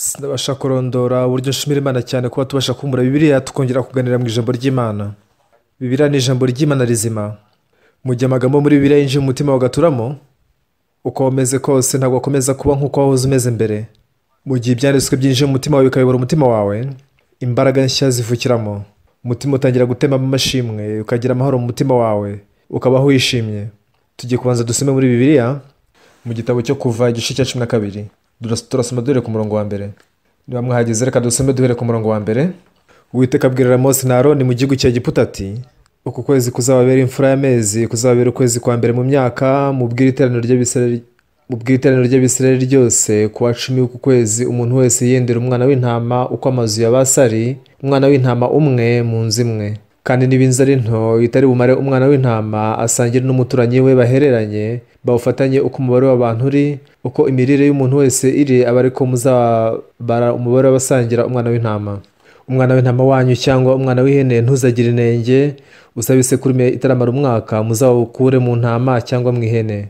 sinabasha kurondora uburyo nshimira Imana cyane kuba tubasha kumbura Bibiliya tukongera kuganira mu ijambo ry'Imana. Bibiliya ni ijambo ry'Imana rizima. Mu gihe amagambo muri Bibiliya yinjiye mu mutima wagaturamo, uko wameze kose ntabwo wakomeza kuba nk'uko wahoze umeze mbere. Mu gihe ibyanditswe byinjiye mu mutima wawe bikayobora umutima wawe, imbaraga nshya zivukiramo. Umutima utangira gutemamo amashimwe, ukagira amahoro mu mutima wawe, ukabaho wishimye. Tugiye kubanza dusome muri Bibiliya mu gitabo cyo Kuva igice cya 12. Turasoma duhere ku murongo wa mbere. Niba mwahageze reka dusome duhere ku murongo wa mbere. Uwiteka abwirira Mose na Aroni mu gihugu cya Egiputa ati: uku kwezi kuzababera imfura y'amezi, kuzababera ukwezi kwa mbere mu myaka, mubwire iteraniro ry'Abisirayeli ryose ku wa 10 w'uku kwezi umuntu wese yendera umwana w'intama uko amazu yabasari, umwana w'intama umwe mu nzu imwe. Kandi n'ibinza ari nto itari bumare umwana w'intama asangire n'umuturanyi we bahereranye, bawufatanye uko umubare w'abantu uri, uko imirire y'umuntu wese iri, aba ariko muzabara umubare w'abasangira umwana w'intama. Umwana w'intama wanyu cyangwa umwana w'ihene ntuzagire inenge, usabe isekurume itaramara umwaka, muzawukure mu ntama cyangwa mu ihene.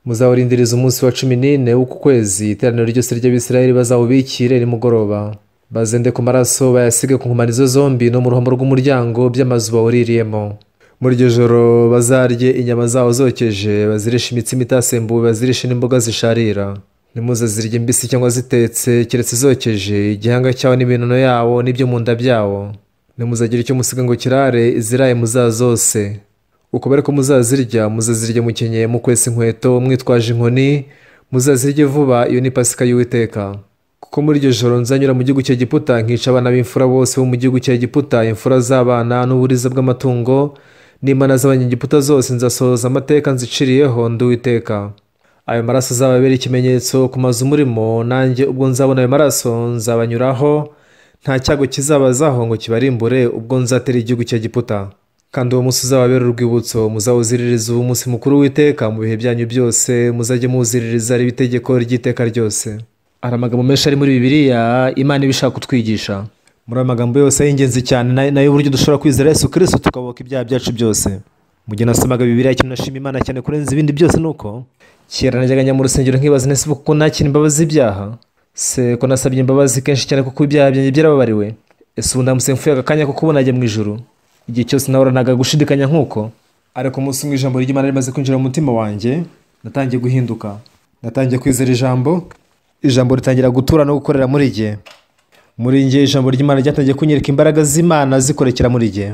Muzawurindiriza umunsi wa 14 w'uku kwezi, iteraniro ryose ry'Abisirayeli bazawubikire nimugoroba. Bazende ku maraso bayasige ku nkomanizo zombi no mu ruhamo rw'umuryango by'amazu bawuririyemo. Muri iryo joro bazarye inyama zawo zokeje, bazirishe imitsima itasembuwe, bazirishe n'imboga zisharira. Ntimuzazirye mbisi cyangwa zitetse, keretse zokeje, igihanga cyawo n'iminono yawo n'ibyo mu nda byawo. Ntimuzagira icyo musiga ngo kirare, iziraye muzazose. Uko bariko muzazirya, muzazirya mukenyeye, mukwesa inkweto, mwitwaje inkoni, muzazirye vuba, iyo ni Pasika y'Uwiteka. Kuko muri iryo joro nzanyura mu gihugu cya Egiputa, nkica abana b'imfura bose bo mu gihugu cya Egiputa, imfura z'abana n'uburiza bw'amatungo n'imana z'abanyegiputa zose, nzasohoza amateka nziciriyeho ndi Uwiteka. Ayo maraso azababera ikimenyetso ku mazu murimo, nanjye ubwo nzabona ayo maraso nzabanyuraho, nta cyago kizabazaho ngo kibarimbure ubwo nzatera igihugu cya Egiputa. Kandi uwo munsi uzababera urwibutso, muzawuziririza uwo munsi mukuru w'Uwiteka mu bihe byanyu byose, muzajye muwuziririza ari itegeko ry'iteka ryose. Hari amagambo menshi ari muri Bibiliya Imana ibishaka kutwigisha. Muri ayo magambo yose y'ingenzi cyane nayo uburyo dushobora kwizera Yesu Kristo tukaboka ibyaha byacu byose. Mu gihe nasomaga Bibiliya ikintu nashima Imana cyane kurenza ibindi byose nuko kera najyaga njya mu rusengero nkibaza nese kuko nakira imbabazi z'ibyaha, se ko nasabye imbabazi kenshi cyane kuko ibyaha byanjye byarababariwe, ese ubu ndamutse mfuye akanya ko kubona ajya mu ijuru. Igihe cyose nahoranaga gushidikanya nk'uko, ariko umunsi umwe ijambo ry'Imana rimaze kwinjira mu mutima wanjye, natangiye guhinduka, natangiye kwizera ijambo ritangira gutura no gukorera muri jye. Muri njye ijambo ry'Imana ryatangiye kunyereka imbaraga z'Imana zikorekera muri jye.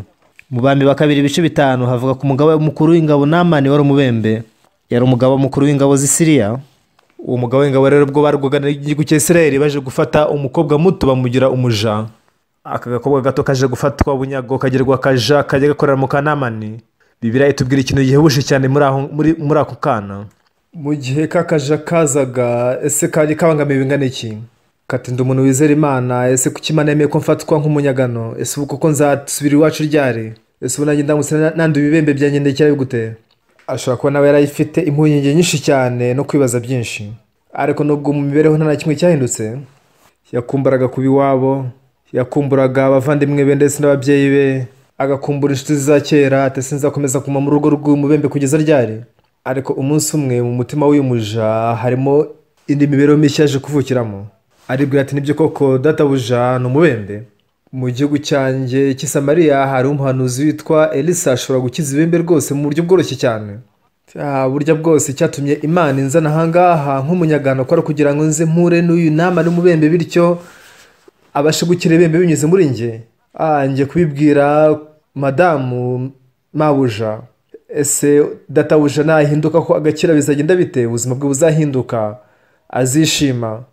Mu Bami ba 2:5 havuga ku mugabo mukuru w'ingabo Namani wari umubembe. Yari umugabo mukuru w'ingabo z'Isiriya. Uwo mugabo w'ingabo rero ubwo barwagana igihugu cya Isirayeli baje gufata umukobwa muto bamugira umuja. Aka gakobwa gato kaje gufatwa bunyago kagerwa kajya gakorera mu Kanamani. Bibiliya itubwira ikintu gihebuje cyane muri ako kana. Mu gihe kakaja kazaga, ese kari kabangamiye bingana iki? Katinda umuntu wizera Imana, ese kuki Imana yemeye ko mfatwa nk'umunyagano? Ese ubu koko nzasubira iwacu ryari? Ese ubu nanjye ndamutse nandi ibibembe byangendekera gute? Ashobora kuba nawe yarayifite impungenge nyinshi cyane no kwibaza byinshi. Ariko nubwo mu mibereho nta kimwe cyahindutse, yakumburaga kuba iwabo, yakumburaga abavandimwe be ndetse n'ababyeyi be, agakumbura inshuti za kera, ati sinzakomeza kuma mu rugo rw'umubembe kugeza ryari? Ariko umunsi umwe mu mutima w'uyu muja harimo indi mibereho mishya yaje kuvukiramo. Aribwira ati nibyo koko databuja ni umubembe. Mu gihugu cyanjye cy'i Samariya hari umuhanuzi witwa Elisa, ashobora gukiza ibembe rwose mu buryo bworoshye cyane. Burya bwose cyatumye Imana inzana ahangaha nk'umunyagano ko ari kugira ngo nze mpure n'uyu nama n'umubembe, bityo abashe gukira ibembe binyuze muri njye. Njye kubibwira madamu mabuja, ese databuja nahinduka ko agakira bizagenda bite? Ubuzima bwe buzahinduka, azishima.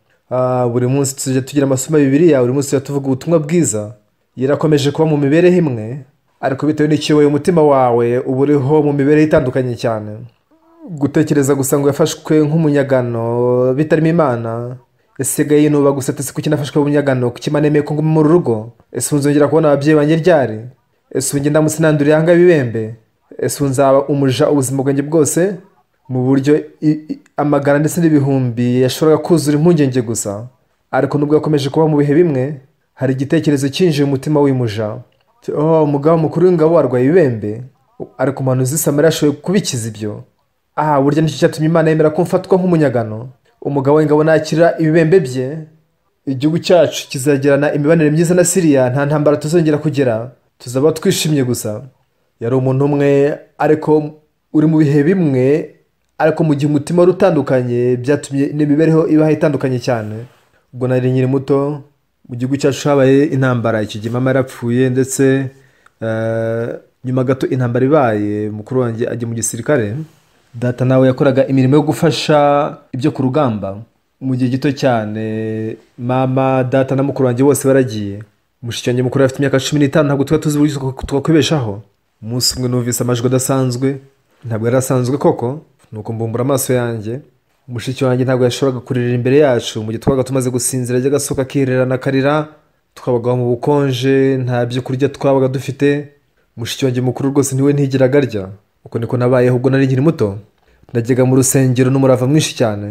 Buri munsi tujya tugira amasomo ya Bibiliya, buri munsi tuvuga ubutumwa bwiza. Yarakomeje kuba mu mibereho imwe, ariko bitewe n'ikiyoboye umutima wawe uba uriho mu mibereho itandukanye cyane. Gutekereza gusa ngo yafashwe nk'umunyagano bitarimo Imana. Ese gayinuba gusa ese kuki nafashwe nk'umunyagano, kuki Imana yemeye ko nguma mu rugo? Ese nzongera kubona ababyeyi banjye ryari? Ese ubu ndamutse nanduriye ahanga ibibembe? Ese nzaba umuja ubuzima bwanjye bwose? Mu buryo amagana ndetse n'ibihumbi yashoboraga kuzura impungenge gusa. Ariko nubwo yakomeje kuba mu bihe bimwe, hari igitekerezo cyinjiye mu mutima w'imuja. Umugabo mukuru w'ingabo arwaye ibibembe, ariko umuhanuzi w'i Samariya ashoboye kubikiza ibyo. Burya nicyo cyatumye Imana yemera ko mfatwa nk'umunyagano. Umugabo w'ingabo nakira ibibembe bye, igihugu cyacu kizagirana imibanire myiza na Siriya, nta ntambara tuzongera kugira, tuzaba twishimye gusa. Yari umuntu umwe ariko uri mu bihe bimwe, ariko mu gihe umutima wari utandukanye, byatumye n'imibereho ibaho itandukanye cyane. Ubwo nari nkiri muto, mu gihugu cyacu habaye intambara. Icyo gihe mama yarapfuye, ndetse nyuma gato intambara ibaye, mukuru wanjye ajya mu gisirikare. Data nawe yakoraga imirimo yo gufasha ibyo ku rugamba. Mu gihe gito cyane mama, data na mukuru wanjye bose baragiye. Mushiki wanjye mukuru afite imyaka 15, ntabwo twari tuzi uburyo twakwibeshaho. Umunsi umwe numvise amajwi adasanzwe, ntabwo yari asanzwe koko, nuko mbumbura amaso yanjye. Mushiki wanjye ntabwo yashoboraga kuririra imbere yacu, mu gihe twabaga tumaze gusinzira, ajya agasohoka akihererana akarira. Twabagaho mu bukonje, nta byo kurya twabaga dufite. Mushiki wanjye mukuru rwose niwe ntigiraga arya. Uko niko nabayeho ubwo nari nkiri muto. Najyaga mu rusengero n'umurava mwinshi cyane.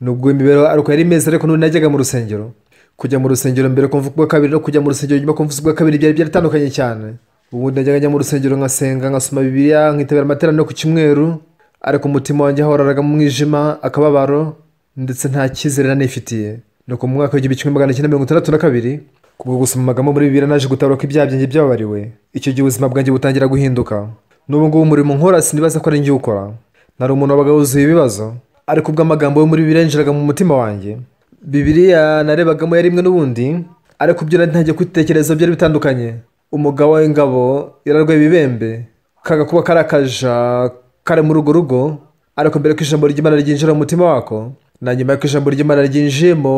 Nubwo imibereho ariko yari imeze, ariko none najyaga mu rusengero. Kujya mu rusengero mbere kumva ubwa kabiri no kujya mu rusengero nyuma kumva ubwa kabiri byari byaratandukanye cyane. Ubundi najyaga njya mu rusengero ngasenga, ngasoma Bibiliya, nkitabira amateraniro ku cyumweru, ariko umutima wanjye hahoraraga mu mwijima, akababaro, ndetse nta cyizere nanifitiye. Nuko mu mwaka w'1962, kubwo gusoma amagambo muri Bibiliya, naje gutabara ko ibyaha byanjye byababariwe. Icyo gihe ubuzima bwanjye butangira guhinduka. N'ubu ngubu umurimo nkora sinibaza ko ari njye ukora. Nari umuntu wabaga wuzuye ibibazo, ariko ubwo amagambo yo muri Bibiliya yinjiraga mu mutima wanjye. Bibiliya narebagamo yari imwe n'ubundi, ariko ibyo ntangiye kwitekereza byari bitandukanye. Umugabo w'ingabo yararwaye ibibembe, kaga kuba karakaja kare muri urwo rugo, ariko mbere ko ijambo ry'Imana ryinjira mu mutima wako, na nyuma y'uko ijambo ry'Imana ryinjiyemo,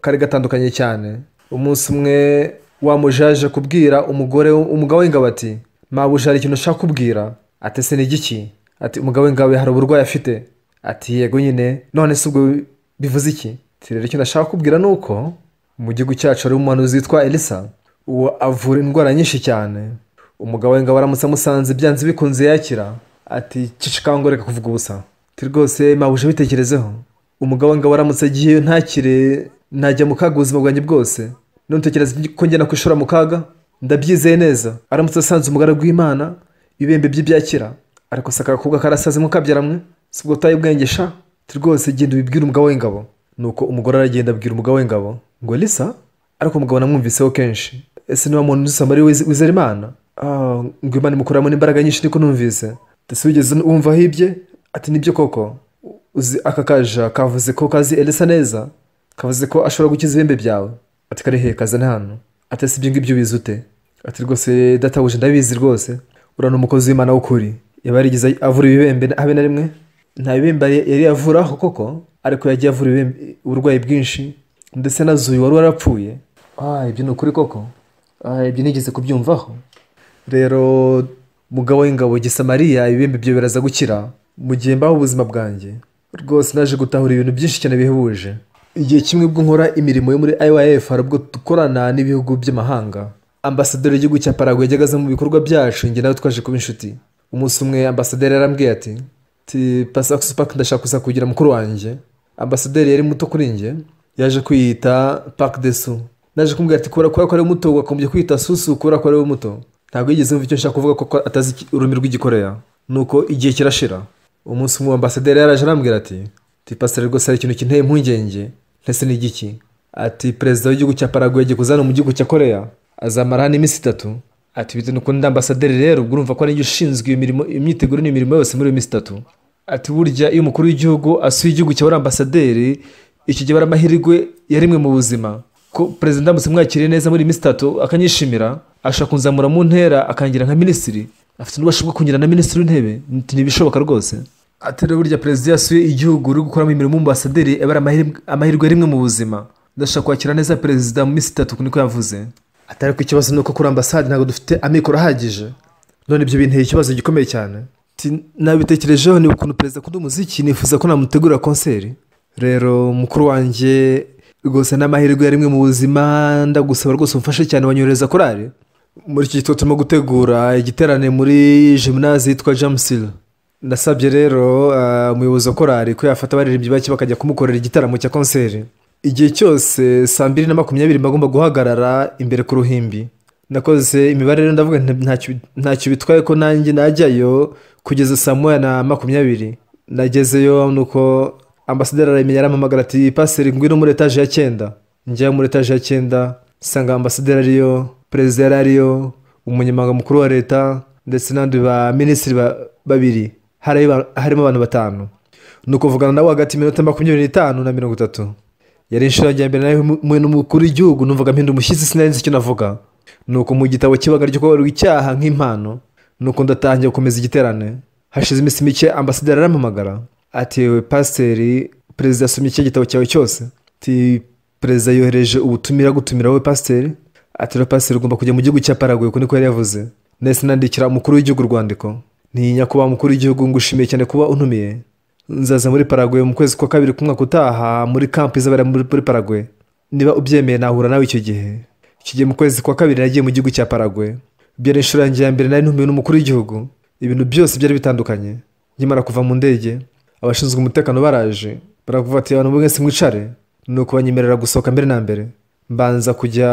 kari gatandukanye cyane. Umunsi umwe wamujaje kubwira umugabo w'ingabo ati, mabuja hari ikintu ushaka kubwira. Ati se ni igiki? Ati umugabo w'ingabo hari uburwayi afite. Ati yego nyine, none se ubwo bivuze iki? Ati rero icyo ndashaka kubwira ni uko mu gihugu cyacu hari umuhanuzi witwa Elisa, uwo avura indwara nyinshi cyane. Umugabo w'ingabo aramutse amusanze byanze bikunze yakira. Ati cicikangore kuvuga ubusa. Ati rwose mabuja bitekerezeho. Umugabo w'ingabo aramutse agiye ntakire, najya mu kaga ubuzima bwanjye bwose. None tekereza ko njye nakwishora mu kaga? Ndabyizeye neza. Aramutse asanze umugaragu w'Imana, ibembe by'ibyakira. Ariko saka akakobwa karasaze mukabyaramwe, sibwo taye ubwengesha. Ati rwose genda ubibwire umugabo w'ingabo. Nuko umugore aragenda abwira umugabo w'ingabo ngo Elisa, ariko umugabo namwumviseho kenshi. Ese niba muntu uzi Samari wizera Imana? Ngo Imana imukoramo n'imbaraga nyinshi, niko numvise. Ese wigeze wumva hibye? Ati nibyo koko. Uzi aka kaja kavuze ko kazi Elisa neza, kavuze ko ashobora gukiza ibembe byawe. Ati kare he kazane hano. Ati se ibyo ngibyo bizi ute? Ati rwose databuje ndabizi rwose, urana umukozi w'Imana w'ukuri. Yaba yarigize avura ibibembe habe na rimwe? Nta bibembe yari avuraho koko, ariko yagiye avura uburwayi bwinshi, ndetse nazuye wari warapfuye. Ibyo ni ukuri koko. Ibyo nigeze kubyumvaho. Rero mugabo w'ingabo Gisamariya, ibibembe byo biraza gukira. Mu gihe mbaho ubuzima bwanjye, rwose naje gutahura ibintu byinshi cyane bihebuje. Igihe kimwe ubwo nkora imirimo yo muri IYF, hari ubwo dukorana n'ibihugu by'amahanga. Ambasaderi w'igihugu cya Paraguay yajyaga aza mu bikorwa byacu, njye nawe twaje kuba inshuti. Umunsi umwe ambasaderi yarambwiye ati Passover ndashaka kuza kugira mukuru wanjye. Ambasaderi yari muto kuri njye, yaje kwiyita Park de Sou. Naje kumbwira ati kubera ko ari muto wakombye kwita Susu kubera ko ari muto. Ntabwo yigeze yumva icyo nshaka kuvuga ko atazi ururimi rw'Igikoreya. Nuko igihe kirashira. Umunsi umwe ambasaderi yaraje arambwira ati Pastor rwose ari ikintu kinteye impungenge. Ntese ni igiki? Ati perezida w'igihugu cya Paraguay yagiye kuzana mu gihugu cya Korea, azamara hano iminsi 3. Ati bite nuko ambasaderi rero ubwo urumva ko ari ushinzwe imirimo, imyiteguro n'imirimo yose muri 3. Ati burya iyo umukuru w'igihugu asuye igihugu cya ambasaderi, iki gihe baramahirwe yarimwe mu buzima. Ko perezida ndamutse mwakiriye neza muri 3 akanyishimira, ashaka kunzamura mu ntera akangira nka minisitiri. Afite n'ubasha bwo kugira na minisitiri w'intebe. Ntibishoboka rwose. Ati rero burya perezida yasuye igihugu uri gukoramo imirimo ambasaderi, aba amahirwe rimwe mu buzima. Ndashaka kwakira neza perezida mu minsi 3 niko yavuze. Atari ko ikibazo nuko kuri ambasade ntabwo dufite amikoro ahagije. None ibyo binteye ikibazo gikomeye cyane. Nabitekerejeho ni ukuntu perezida akunda umuziki, nifuza ko namutegurira konseri. Rero mukuru wanjye rwose n'amahirwe yarimwe mu buzima, ndagusaba rwose umfashe cyane wanyoreza korali. Muri iki gitondo turimo gutegura igiterane muri gymnase yitwa Jamsil. Ndasabye rero umuyobozi wa korali ko yafata abaririmbyi bake bakajya kumukorera igitaramo cya konseri. Igihe cyose 2:20 bagomba guhagarara imbere ku ruhimbi. Nakoze imibare rero ndavuga ntacyo bitwaye ko nanjye najyayo kugeza 1:20. Nagezeyo nuko ambasaderi arayimenya, arampamagara ati Pastor ngwino muri etage ya 9. njya muri etaje ya 9 nsanga ambasaderi ariyo, perezida yari ariyo, umunyamabanga mukuru wa leta ndetse n'abandi ba minisitiri babiri, harimo abantu 5. nuko vugana nabo hagati y'minota 25 na 30. yari inshuro yanjye mbere nayo mu mukuru w'igihugu, numvaga mpinda umushyitsi, sinari nzi icyo navuga. nuko mu gitabo kibaga ryo kubabarira icyaha nk'impano, nuko ndatangiye gukomeza igiterane. hashize iminsi mike ambasaderi arampamagara ati, "Yewe pasiteri, perezida yasomye iki gitabo cyawe cyose?" ati, "Perezida yohereje ubutumira gutumira wowe pasiteri." ati, "Rero pasiteri ugomba kujya mu gihugu cya Paraguay." uko niko yari yavuze. nahise nandikira umukuru w'igihugu urwandiko, nti, "Nyakubahwa umukuru w'igihugu, ngushimiye cyane kuba untumiye. Nzaza muri Paraguay mu kwezi kwa 2 k'umwaka utaha muri camp izabera muri Paraguay. Niba ubyemeye nahura nawe icyo gihe." icyo gihe mu kwezi kwa 2 nagiye mu gihugu cya Paraguay. byari inshuro yanjye ya mbere nari ntumiwe n'umukuru w'igihugu. ibintu byose byari bitandukanye. nkimara kuva mu ndege, abashinzwe umutekano baraje baravuga ati, "Abantu mwese mwicare." nuko banyemerera gusohoka mbere na mbere. mbanza kujya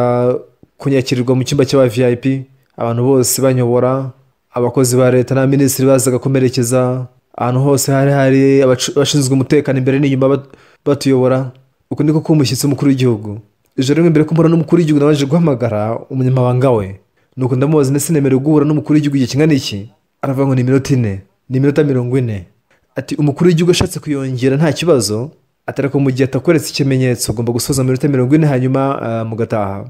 kunyakirirwa mu cyumba cy'aba VIP, abantu bose banyobora, abakozi ba leta na minisitiri bazaga kumerekeza. ahantu hose hari abashinzwe umutekano imbere n'inyuma batuyobora. uko niko kuba umushyitsi w'umukuru w'igihugu. ijoro rimwe mbere ko mpura n'umukuru w'igihugu nabanje guhamagara umunyamabanga we, nuko ndamubaza ndetse nemerewe guhura n'umukuru w'igihugu igihe kingana iki. aravuga ngo ni iminota 4, ni iminota 40. ati, "Umukuru w'igihugu ashatse kuyongera nta kibazo, atari ko mu gihe atakweretse ikimenyetso ugomba gusoza mu minota 40 hanyuma mugataha."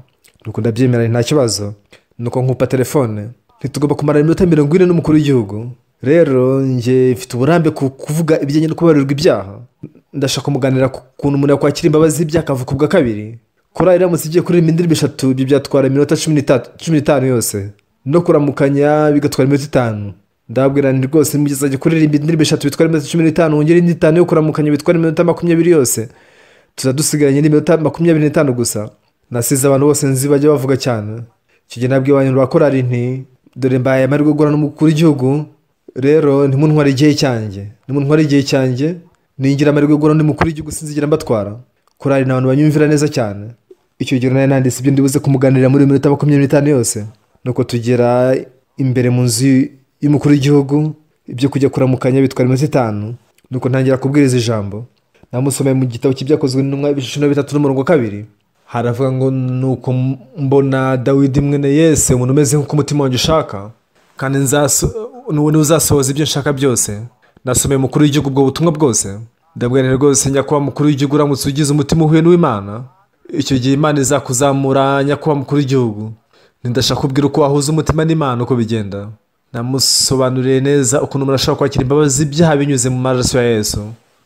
nuko ndabyemera, nta kibazo. nuko nkupa telefone, ntitugomba kumara iminota 40 n'umukuru w'igihugu. rero njye mfite uburambe ku kuvuga ibijyanye no kubabarirwa ibyaha. ndashaka kumuganira ku kuntu umuntu yakwakira imbabazi z'ibyaha akavuka ubwa kabiri. korali iramutse igiye kuririmba indirimbo 3, ibyo byatwara iminota 15 yose, no kuramukanya bigatwara iminota 5. ndababwira nti rwose mugezajya kuririmba indirimbo 3 bitwara iminota 15, wongera indi 5 yo kuramukanya bitwara iminota 20 yose, tuzadusigaranye n'iminota 25 gusa. nasize abantu bose nzi bajya bavuga cyane. icyo gihe nabwiye abantu ba korali nti, "Dore mbaye amahirwe yo guhura n'umukuru w'igihugu, rero ntimuntware igihe cyanjye, ningira amahirwe yo guhura n'umukuru w'igihugu sinzigera mbatwara." korali ni abantu banyumvira neza cyane. icyo gihe nari nanditse ibyo ndibuze kumuganirira muri minota 25 yose. nuko tugera imbere mu nzu y'umukuru w'igihugu, ibyo kujya kuramukanya bitwara iminota 5. nuko ntangira kubwiriza ijambo. namusomeye mu gitabo cy'ibyakozwe n'intumwa 3:2. haravuga ngo, "Nuko mbona Dawidi mwene Yese, umuntu umeze nk'uko umutima wanjye ushaka, kandi niwe uzasohoza ibyo nshaka byose." nasomeye umukuru w'igihugu ubwo butumwa bwose. ndabwira rwose, nyakubahwa umukuru w'igihugu, uramutse ugize umutima uhuye n'uw'Imana, icyo gihe Imana izakuzamura. nyakubahwa umukuru w'igihugu, ndashaka kubwira uko wahuza umutima n'Imana uko bigenda. namusobanuriye neza ukuntu umuntu ashobora kwakira imbabazi z'ibyaha binyuze mu maraso ya Yesu.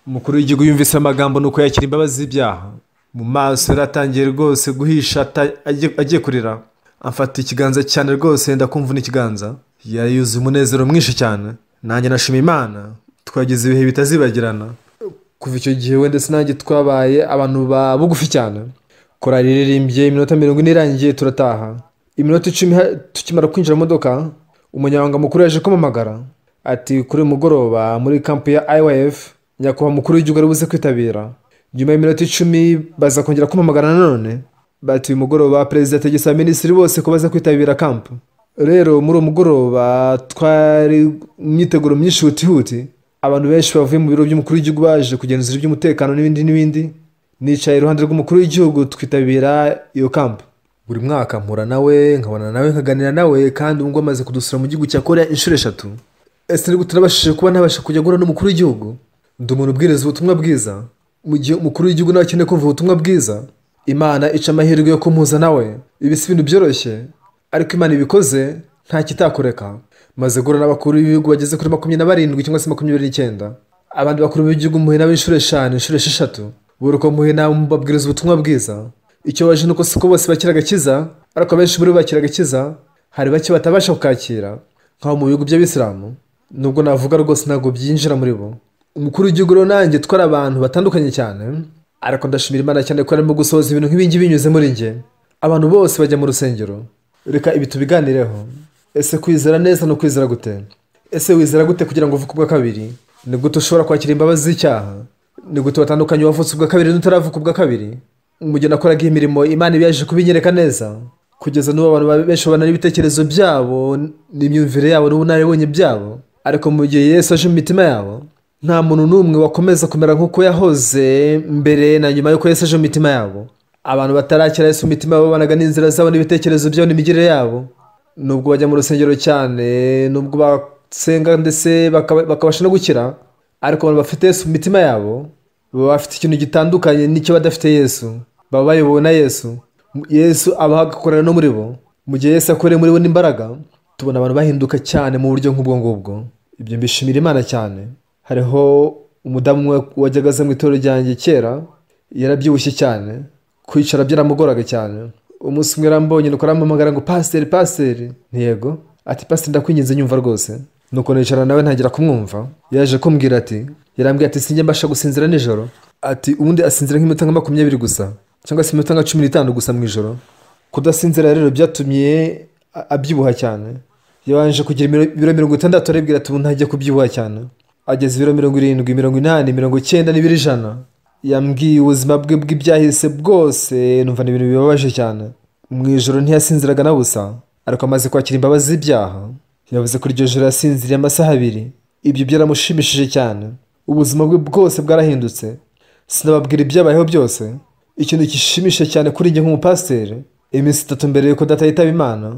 umukuru w'igihugu yumvise amagambo nuko yakira imbabazi z'ibyaha. mu maso yaratangiye rwose guhisha, agiye kurira. amfata ikiganza cyane rwose, ndakumva n'ikiganza. yuzuye umunezero mwinshi cyane. nanjye nashima Imana. twagize ibihe bitazibagirana. kuva icyo gihe we ndetse nanjye twabaye abantu bugufi cyane. korali iririmbye, iminota 40 irangiye turataha. iminota 10 tukimara kwinjira mu modoka, umunyamabanga mukuru yaje kumamagara ati, "Kuri mugoroba muri camp ya IYF, nyakubahwa umukuru w'igihugu ari buze kwitabira." nyuma y'iminota 10 baza kongera kumamagara nanone bati, "Uyu mugoroba perezida yategetse abaminisitiri bose ko baza kwitabira camp." rero muri uwo mugoroba twari imyiteguro myinshi huti. abantu benshi bavuye mu biro by'umukuru w'igihugu baje kugenzura iby'umutekano n'ibindi. nicaye iruhande rw'umukuru w'igihugu twitabira iyo camp. buri mwaka mpura nawe, nkabona nawe, nkaganira nawe, kandi ubwo amaze kudusura mu gihugu cya Korea inshuro 3. ese nibwo turabashije kuba ntabasha kujya guhura n'umukuru w'igihugu? ndi umuntu ubwiriza ubutumwa bwiza. mu gihe umukuru w'igihugu nawe akeneye kumva ubutumwa bwiza, Imana ica amahirwe yo kumpuza nawe. ibi si ibintu byoroshye, ariko Imana ibikoze nta kitakoreka. maze guhura n'abakuru b'ibihugu bageze kuri 27 cyangwa se 29. abandi bakuru b'igihugu muhe nabo inshuro 5, inshuro 6. buri uko muhe nabo mbabwiriza ubutumwa bwiza. icyo baje nuko siko bose bakira agakiza, ariko benshi muri bo bakira agakiza, hari bake batabasha kukakira, nk'aho mu bihugu by'Abisilamu. nubwo navuga rwose ntabwo byinjira muri bo. umukuru w'igihugu rero nanjye twari abantu batandukanye cyane, ariko ndashimira Imana cyane ko arimo gusohoza ibintu nk'ibingi binyuze muri njye. abantu bose bajya mu rusengero. reka ibi tubiganireho. ese kwizera neza no kwizera gute? ese wizera gute kugira ngo uvuke ubwa kabiri? ni gute ushobora kwakira imbabazi z'icyaha? ni gute watandukanye wavutse ubwa kabiri n'utaravuka ubwa kabiri? mu gihe nakoraga imirimo, Imana yaje kubinyereka neza. kugeza n'ubu abantu benshi babona n'ibitekerezo byabo n'imyumvire yabo n'ubunararibonye byabo, ariko mu gihe Yesu aje mu mitima yabo, nta muntu n'umwe wakomeza kumera nk'uko yahoze mbere na nyuma y'uko Yesu aje mu mitima yabo. abantu batarakira Yesu mu mitima babanaga n'inzira zabo n'ibitekerezo byabo n'imigirire yabo, nubwo bajya mu rusengero cyane, nubwo basenga ndetse bakabasha no gukira, ariko abantu bafite Yesu mu mitima yabo baba bafite ikintu gitandukanye n'icyo badafite Yesu. Baba bayobowe na Yesu. Yesu aba agakorera no muri bo. Mu gihe Yesu akoreye muri bo n'imbaraga, tubona abantu bahinduka cyane mu buryo nk'ubwo ngubwo. Ibyo mbishimira Imana cyane. Hariho umudamu umwe wajyaga aza mu itorero ryanjye kera, yarabyibushye cyane, kwicara byaramugoraga cyane. Umunsi umwe yarambonye nuko arampamagara ngo pasiteri. Ntiyego ati pasiteri ndakwinginze nyumva rwose. Nuko nicara nawe ntangira kumwumva. Yaje kumbwira ati, yarambwiye ati sinjye mbasha gusinzira nijoro. Ati ubundi asinzira nk'iminota nka 20 gusa, cyangwa se iminota nka 15 gusa mu ijoro. Kudasinzira rero byatumye abyibuha cyane. Yabanje kugira ibiro 60, arabwira ati ubu ntajya kubyibuha cyane. Ageze ibiro 70, 80, 90 n'ibiri 100. Yambwiye ubuzima bwe bw'ibyahise bwose, numva n'ibintu bibabaje cyane. Mu ijoro ntiyasinziraga na busa, ariko amaze kwakira imbabazi z'ibyaha, yavuze ko iryo joro yasinziriye amasaha 2. Ibyo byaramushimishije cyane. Ubuzima bwe bwose bwarahindutse. Sinababwira ibyabayeho byose. Ikintu gishimishije cyane kuri njye nk'umupasiteri, iminsi 3 mbere yuko data yitaba Imana,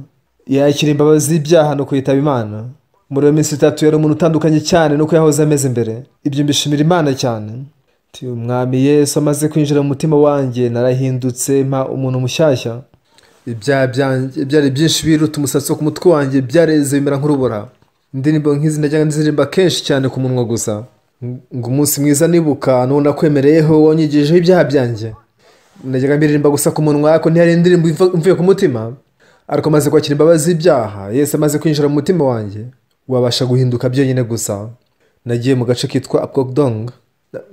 yakira imbabazi z'ibyaha no kwitaba Imana. Muri iyo minsi 3 yari umuntu utandukanye cyane nuko yahoze ameze mbere. Ibyo mbishimira Imana cyane. Umwami Yesu amaze kwinjira mu mutima wanjye, narahindutse mpa umuntu mushyashya. Ibyaha byanjye byari byinshi biruta umusatsi wo ku mutwe wanjye, byareze bimera nk'urubura. Indirimbo nk'izi najyaga ndirimba kenshi cyane ku munwa gusa, ngo umunsi mwiza nibuka none nakwemereyeho wanyigijeho ibyaha byanjye. Najyaga mbiririmba gusa ku munwa, ariko ntihari indirimbo imvuye ku mutima. Ariko maze kwakira imbabazi z'ibyaha, Yesu amaze kwinjira mu mutima wanjye, wabasha guhinduka byonyine gusa. Nagiye mu gace kitwa Apokdong,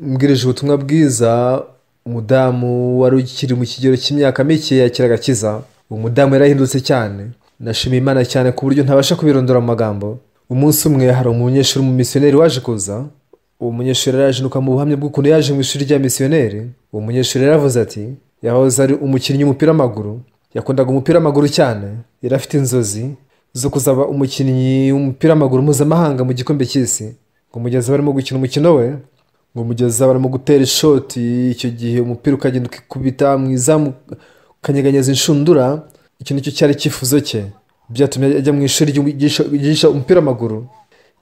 mbwirije ubutumwa bwiza. Umudamu wari ukiri mu kigero cy'imyaka mike yakira agakiza. Umudamu yarahindutse cyane. Nashimiye Imana cyane ku buryo ntabasha kubirondora mu magambo. Umunsi umwe hari umunyeshuri mu misiyoneri waje kuza. Uwo munyeshuri yaraje nuka mu buhamya bw'ukuntu yaje mu ishuri rya misiyoneri. Uwo munyeshuri yaravuze ati yahoze ari umukinnyi w'umupira w'amaguru, yakundaga umupira w'amaguru cyane. Yari afite inzozi zo kuzaba umukinnyi w'umupira w'amaguru mpuzamahanga mu gikombe cy'isi. Ngo mugeze barimo gukina umukino we, ngo mugeze barimo gutera ishoti, icyo gihe umupira ukagenda ukikubita mu izamu, ukanyeganyeza inshundura. Icyo nicyo cyari icyifuzo cye, byatumye ajya mu ishuri ryigisha umupira w'amaguru.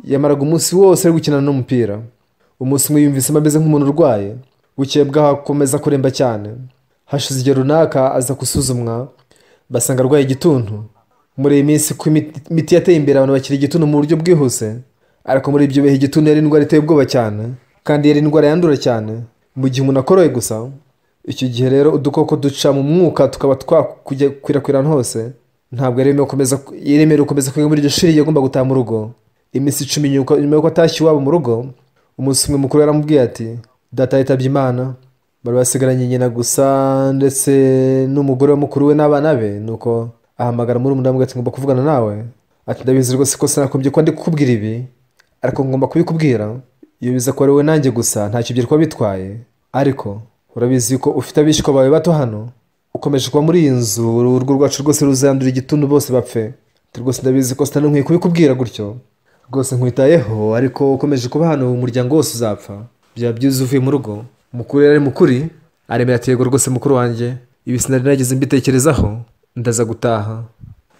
Yamaraga umunsi wose ari gukina n'umupira. Umunsi umwe yumvise ameze nk'umuntu urwaye, bukeye bwaho akomeza kuremba cyane. Hashize igihe runaka aza gusuzumwa, basanga arwaye igituntu. Muri iyi minsi ko imiti yateye imbere, abantu bakira igituntu mu buryo bwihuse, ariko muri ibyo bihe igituntu yari indwara iteye ubwoba cyane, kandi yari indwara yandura cyane mu gihe umuntu akoroye gusa. Icyo gihe rero udukoko duca mu mwuka tukaba twakwirakwira hose. Ntabwo yemerewe gukomeza kwiga muri iryo shuri, yagomba gutaha mu rugo. Iminsi 10 nyuma yuko atashye iwabo mu rugo, umunsi umwe mukuru yaramubwiye ati data yitabye Imana. Bari basigaranye nyina gusa ndetse n'umugore wa mukuru we n'abana be. Nuko ahamagara muri umudamu ati ngomba kuvugana nawe. Ati ndabizi rwose ko sinakumbye ko ndi kukubwira ibi, ariko ngomba kubikubwira. Iyo biza ko ari wowe nanjye gusa ntacyo byari kuba bitwaye, ariko urabizi ko ufite abishwa bawe bato hano. Ukomeje kuba muri iyi nzu, urugo rwacu rwose ruzandura igituntu bose bapfe. Rwose ndabizi ko sitani nkwiye kubikubwira gutyo. Rwose nkwitayeho, ariko ukomeje kuba hano umuryango wose uzapfa. Byaba byiza uvuye mu rugo. Mukuru yari mukuri, aremera ati yego rwose mukuru wanjye, ibi sinari nagize mbitekerezaho, ndaza gutaha.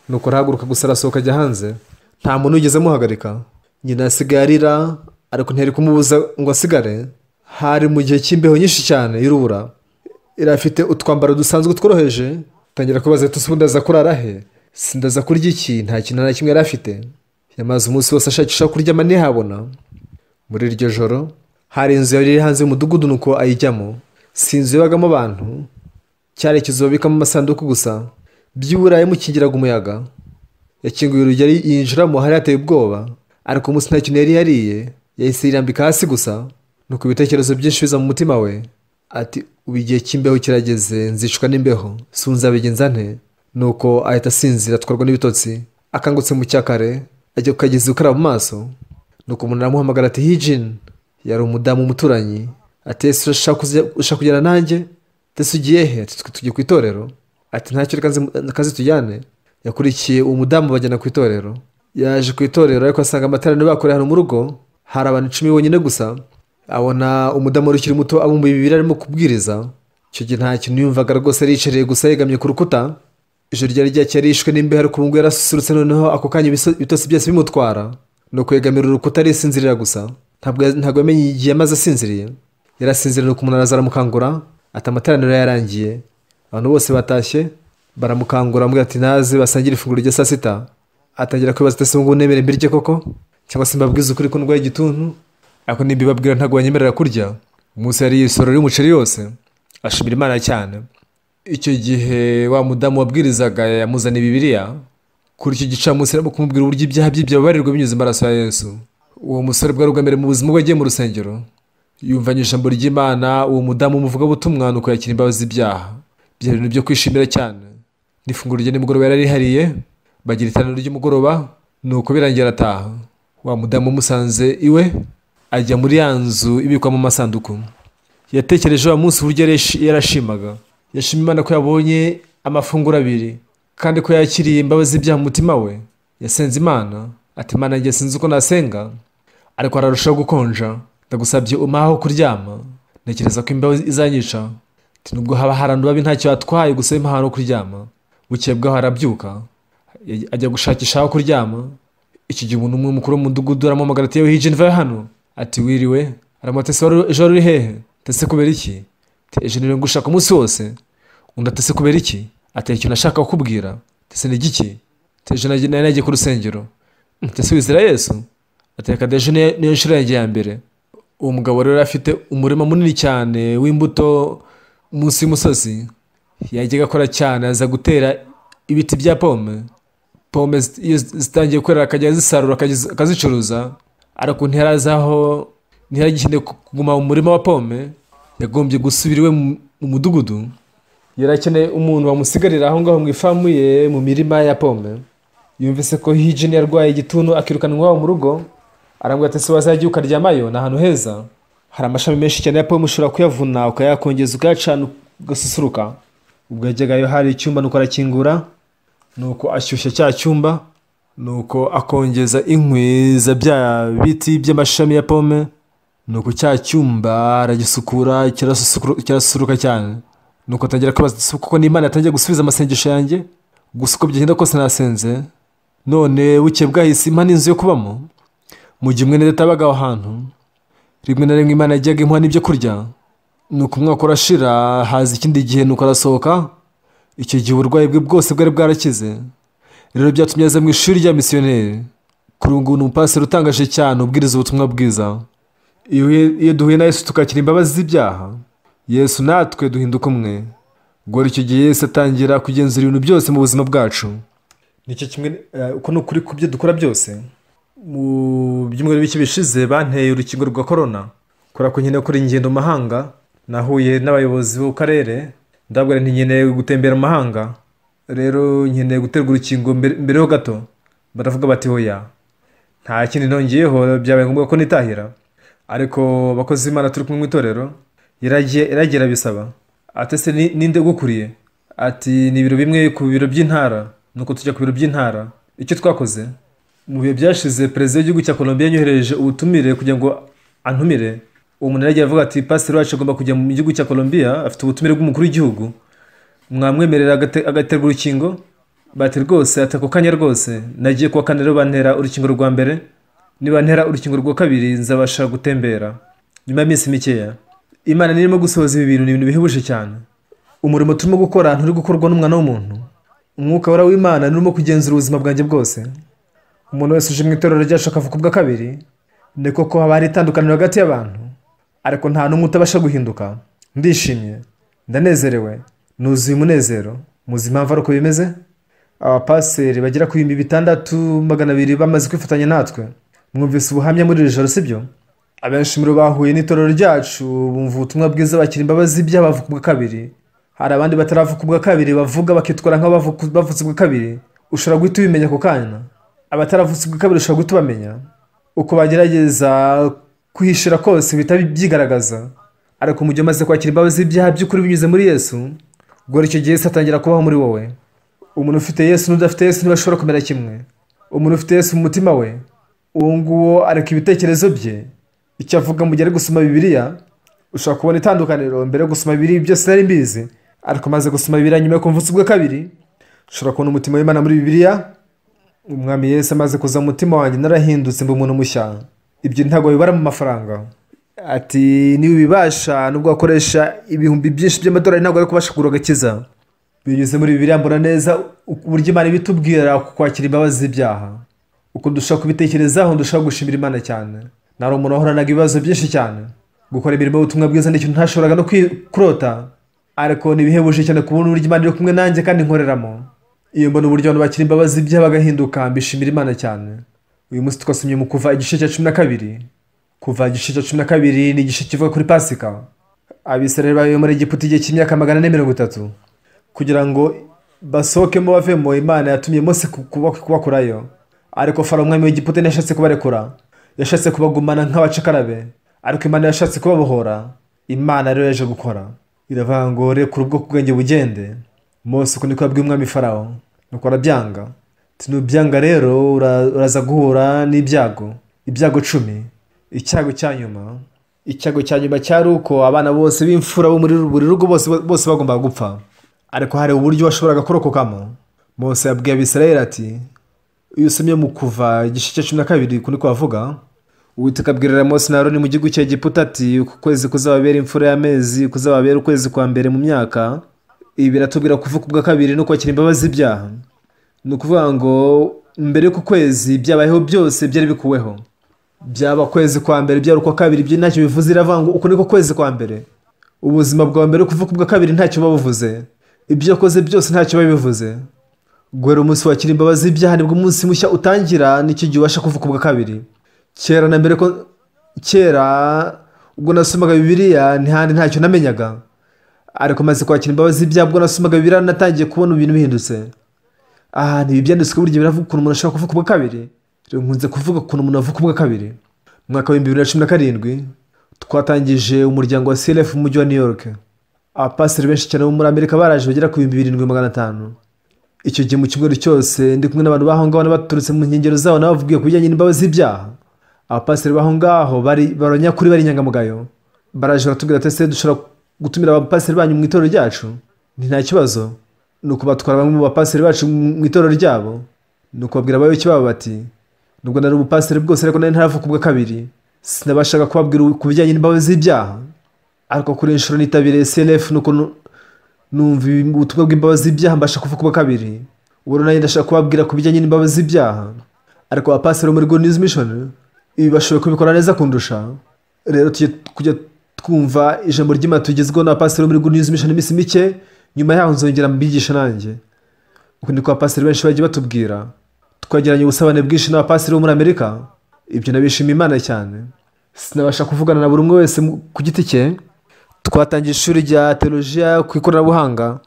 Nuko arahaguruka gusa arasohoka ajya hanze. Nta muntu wigeze amuhagarika. Nyina yasigaye arira, ariko ntiyari kumubuza ngo asigare. Hari mu gihe cy'imbeho nyinshi cyane y'urubura. Irafite utwambaro dusanzwe tworoheje. Tangira kubaza ati ubundi aza kurara he? Sindaza kurya iki? Nta kintu na kimwe yari afite. Yamaze umunsi wose ashakisha kurya mane habona. Muri iryo joro hari inzu yari iri hanze y'umudugudu, nuko ayijyamo. Si inzu yabagamo abantu, cyari ikizu babikamo amasanduku gusa. By'uburayi mukingiraga umuyaga. Yakinguye urugi yinjiramo, hari hateye ubwoba, ariko umunsi nta kintu yari yariye. Yahise yirambika hasi gusa. Nuko ibitekerezo byinshi biza mu mutima we. Ati ubu igihe cy'imbeho kirageze, nzicwa n'imbeho, sinzabigenza nte? Nuko ahita asinzira atwarwa n'ibitotsi. Akangutse mu cyakare ajya ku kagezi ukaraba mu maso. Nuko umuntu aramuhamagara ati hijin. Yari umudamu umuturanyi. Ati ese ushaka kujyana nanjye? Ese ugiye he? Ati tugiye ku itorero. Ati ntacyo kazi tujyane. Yakurikiye umudamu bajyana ku itorero. Yaje ku itorero, ariko asanga amateraniro bakoreye hano mu rugo hari abantu 10 bonyine gusa. Abona umudamu ukiri muto abumbuye Bibiliya arimo kubwiriza. icyo gihe nta kintu yumvaga rwose, ariyicariye gusa yegamye ku rukuta. Ijoro ryari ryakeye yarishwe n'imbeho, ariko ubu ngubu yarasusurutse, noneho ako kanya ibitotsi byose bimutwara. Ni ukwegamira urukuta arisinzirira gusa. Ntabwo yamenye igihe yamaze asinziriye. Yarasinziriye, nuko umuntu araza aramukangura ati amateraniro yarangiye. Abantu bose batashye baramukangura, amubwira ati naze basangire ifunguro rya saa sita. Atangira kwibaza ati ese ngo nemere mbirye koko, cyangwa se mbabwize ukuri ko ndwaye igituntu? Ariko nimbibabwira ntabwo banyemerera kurya. Umunsi yari isorori y'umuceri yose, ashimira Imana cyane. Icyo gihe wa mudamu wabwirizaga yamuzaniye Bibiliya. Kuri icyo gicamunsi arimo kumubwira uburyo ibyaha bye byababarirwa binyuze amaraso ya Yesu. Uwo musore bwari ubwa mbere mu buzima bwe agiye mu rusengero, yumvanye ijambo ry'Imana. Uwo mudamu umuvugabutumwa nuko yakira imbabazi z'ibyaha. Byari ibintu byo kwishimira cyane. N'ifunguro rya nimugoroba yari rihariye, bagira iteraniro ry'umugoroba, nuko birangira arataha. Wa mudamu umusanze iwe, ajya muri ya nzu ibikwamo amasanduku. Yatekereje wa munsi uburyo yarashimaga. Yashima Imana ko yabonye amafunguro abiri, kandi ko yakiriye imbabazi z'ibyaha mu mutima we. Yasenze Imana ati Imana, njye sinzi uko nasenga, ariko ararushaho gukonja. Ndagusabye umpaho kuryama, ntekereza ko imbeho izanyica. Nubwo haba harandu babi ntacyo atwaye, gusa impa ahantu ho kuryama. Bukeye bwaho arabyuka ajya gushakisha aho kuryama. Iki gihe umuntu umwe mukuru w'umudugudu aramuhamagara ati yewe hije mva hano. Ati wiriwe. Aramubaza ese ejo uri hehe? Ese kubera iki? Ejo niri ngushaka umunsi wose. Undi ati ese kubera iki? Ati ikintu nashaka kukubwira. Ese ni igiki? Ejo nagiye ku rusengero. Ese wizera Yesu? Ati reka ejo niyo nshuro yanjye ya mbere. Uwo mugabo rero afite umurima munini cyane w'imbuto munsi y'umusozi. Yajyaga akora cyane, aza gutera ibiti bya pome. Pome iyo zitangiye kwera akajya zisarura akazicuruza. Ariko ntiyaragikeneye kuguma mu murima wa pome, yagombye gusubira iwe mu mudugudu. Yarakeneye umuntu wamusigarira aho ngaho mu ifamu ye mu mirima ya pome. Yumvise ko Hijini yarwaye igituntu akirukanwa iwabo mu rugo. Arambwira ati ese wazajya ukaryamayo, ni ahantu heza, hari amashami menshi cyane ya pome, ushobora kuyavuna ukayakongeza ukayacana ugasusuruka. Ubwo yajyagayo hari icyumba, nuko arakingura, nuko ashyushya cya cyumba, nuko akongeza inkwi za bya biti by'amashami ya pome, nuko cya cyumba aragisukura kirasusuruka cyane. Nuko atangira kwibaza kuko n'Imana yatangiye gusubiza amasengesho yanjye, gusa uko byagenda kose nasenze. None buke bwahise impa n'inzu yo kubamo. Mu gihe umwe neza abaga aho hantu, rimwe na rimwe Imana yajyaga imuha n'ibyo kurya. Nuko umwaka urashira, haza ikindi gihe, nuko arasohoka. Icyo gihe uburwayi bwe bwose bwari bwarakize. Rero byatumye aza mu ishuri rya misiyoneri. Kuri ubu ni umupasiteri utangaje cyane, ubwiriza ubutumwa bwiza. Iyo duhuye na Yesu tukakira imbabazi z'ibyaha, Yesu natwe duhinduka umwe. Ubwo icyo gihe Yesu atangira kugenzura ibintu byose mu buzima bwacu. Nicyo kimwe uko ni ukuri ku byo dukora byose. Mu byumweru bike bishize banteye urukingo rwa korona. Kubera ko nkeneye gukora ingendo mu mahanga, nahuye n'abayobozi b'u karere, ndababwira nti nkeneye gutembera mu mahanga, rero nkeneye guterwa urukingo mbere ho gato. Baravuga bati hoya, nta kindi nongeyeho, byabaye ngombwa ko nitahira. Ariko abakozi b'Imana turi kumwe mu itorero yaragiye abisaba. Ati ese ninde gukuriye? Ati ni ibiro bimwe ku biro by'intara. Nuko tujya ku biro by'intara. Icyo twakoze, mu bihe byashize perezida w'igihugu cya Colombia yanyohereje ubutumire kugira ngo antumire. Uwo muntu yaragiye avuga ati pasiteri wacu agomba kujya mu gihugu cya Colombia, afite ubutumire bw'umukuru w'igihugu, mwamwemerera agaterwa urukingo? Bati rwose. Ati ako kanya rwose. Nagiye kuwa kane rero bantera urukingo rwa mbere, nibantera urukingo rwa kabiri nzabasha gutembera. Nyuma y'iminsi mikeya, Imana nirimo gusohoza ibi bintu, ni ibintu bihebuje cyane. Umurimo turimo gukora nturi gukorwa n'umwana w'umuntu. Umwuka wera w'Imana nurimo kugenzura ubuzima bwanjye bwose. Umuntu wese uje mu itorero ryacu akavuka ubwa kabiri, ni koko haba hari itandukaniro hagati y'abantu, ariko nta n'umwe utabasha guhinduka. Ndishimye, ndanezerewe, nuzuye umunezero. Muzi impamvu ari uko bimeze? Abapasiteri bagera ku 6,200 bamaze kwifatanya natwe. Mwumvise ubuhamya muri iri joro, sibyo? Abenshi muri bahuye n'itorero ryacu bumva ubutumwa bwiza, bakira imbabazi by'abavuka ubwa kabiri. Hari abandi bataravuka ubwa kabiri bavuga bakitwara nk'abavutse ubwa kabiri. Ushobora guhita ubimenya ako kanya. Abataravutse ubwa kabiri ushobora guhita ubamenya. Uko bagerageza kwihishira kose bihita byigaragaza, ariko mu gihe umaze kwakira imbabazi z'ibyaha by'ukuri binyuze muri Yesu, ubwo icyo gihe Yesu atangira kubaho muri wowe. Umuntu ufite Yesu n'udafite Yesu ntibashobora kumera kimwe. Umuntu ufite Yesu mu mutima we, uwo nguwo areka ibitekerezo bye. Icyo avuga mu gihe ari gusoma Bibiliya, ushobora kubona itandukaniro mbere yo gusoma Bibiliya byose nari mbizi, ariko maze gusoma Bibiliya nyuma yo kumva ubwa kabiri ushobora kubona umutima w'Imana muri Bibiliya. Umwami Yesu amaze kuza mu mutima wanjye narahindutse mba umuntu mushya. Ibyo ntabwo bibara mu mafaranga. Ati niba ubibasha nubwo wakoresha ibihumbi byinshi by'amadolari ntabwo ari kubasha kugura agakiza. Binyuze muri Bibiliya mbona neza uburyo Imana ibitubwira kwakira imbabazi z'ibyaha. Uko dushaka kubitekerezaho dushaka gushimira Imana cyane. Nari umuntu wahoranaga ibibazo byinshi cyane. Gukora imirimo y'ubutumwa bwiza n'ikintu ntashoboraga no kurota, ariko nibihebuje cyane kubona uburyo Imana iri kumwe nanjye kandi nkoreramo. Iyo mbona uburyo abantu bakira imbabazi z'ibyaha bagahinduka mbishimira Imana cyane. Uyu munsi twasomye mu Kuva igice cya 12. Kuva igice cya 12 ni igice kivuga kuri Pasika. Abisirayeli babaye muri Egiputa igihe cy'imyaka 430 kugira ngo basohokemo bavemo. Imana yatumye Mose kubakurayo, ariko Farawo umwami w'Egiputa ntiyashatse kubarekura, yashatse kubagumana nk'abacakarabe, ariko Imana yashatse kubabohora. Imana rero yaje gukora, iravuga ngo rekura ubwoko bwanjye bugende. Mose uko niko yabwiye umwami Farawo, nuko arabyanga. Nubyanga rero uraza guhura n'ibyago 10. Icyago cya nyuma cyari uko abana bose b'imfura bo muri buri rugo bose bagombaga gupfa, ariko hari uburyo washoboraga kurokokamo. Mose yabwiye Abisirayeli ati, iyo usomye mu Kuva igice cya 12 uko niko bavuga, Uwiteka abwirira Mose na Aroni mu gihugu cya Egiputa ati, uku kwezi kuzababera imfura y'amezi, kuzababera ukwezi kwa mbere mu myaka. Ibi biratubwira kuvuka ubwa kabiri no kwakira imbabazi z'ibyaha. Ni ukuvuga ngo mbere y'uko kwezi byabayeho byose byari bikuweho. Byaba kwezi kwa mbere byari ukwa kabiri, ibyo ntacyo bivuze. Iravuga ngo uko niko kwezi kwa mbere. Ubuzima bwawe mbere yo kuvuka ubwa kabiri ntacyo babuvuze, ibyo yakoze byose ntacyo babivuze. Guhera umunsi wakira imbabazi z'ibyaha nibwo umunsi mushya utangira, nicyo gihe ubasha kuvuka ubwa kabiri. Kera ubwo nasomaga Bibiliya ntihandi ntacyo namenyaga, ariko maze kwakira imbabazi z'ibyaha ubwo nasomaga Bibiliya natangiye kubona ibintu bihindutse. Ntibi byanditswe burya biravuga ukuntu umuntu ashobora kuvuka ubwa kabiri. Rero nkunze kuvuga ukuntu umuntu avuka ubwa kabiri. Mu mwaka wa 2017 twatangije umuryango wa CLF mu mujyi wa New York. Abapasiteri benshi cyane bo muri Amerika baraje bagera ku 7500. Icyo gihe mu cyumweru cyose ndi kumwe n'abantu baho ngaho baturutse mu nkengero zabo nabavugiye ku bijyanye n'imbabazi z'ibyaha. Abapasiteri baho ngaho baranyakuri bari inyangamugayo. Baraje baratubwira ati ese dushobora gutumira abapasiteri banyu mu itorero ryacu? Nta kibazo. Nuko batwara bamwe mu bapasiteri bacu mu itorero ryabo. Nuko babwira abayoboke babo bati, nubwo nari umupasiteri bwose ariko nari ntaravuka ubwa kabiri, sinabashaga kubabwira ku bijyanye n'imbabazi z'ibyaha. Ariko kuri inshuro nitabiriye CLF nuko numva ubutumwa bw'imbabazi z'ibyaha mbasha kuvuka ubwa kabiri. Ubu nanjye ndashaka kubabwira ku bijyanye n'imbabazi z'ibyaha. Ariko abapasiteri muri Good News Mission ibi bashoboye kubikora neza kundusha. Rero kujya twumva ijambo ry'Imana tugezweho n'abapasiteri muri Good News Mission iminsi mike, nyuma yaho nzongera mbigisha nanjye. Uko niko abapasiteri benshi bagiye batubwira. Twagiranye ubusabane bwinshi n'abapasiteri bo muri Amerika. Ibyo nabishimiye Imana cyane. Sinabasha kuvugana na buri umwe wese ku giti cye. Twatangiye ishuri rya teolojiya ku ikoranabuhanga.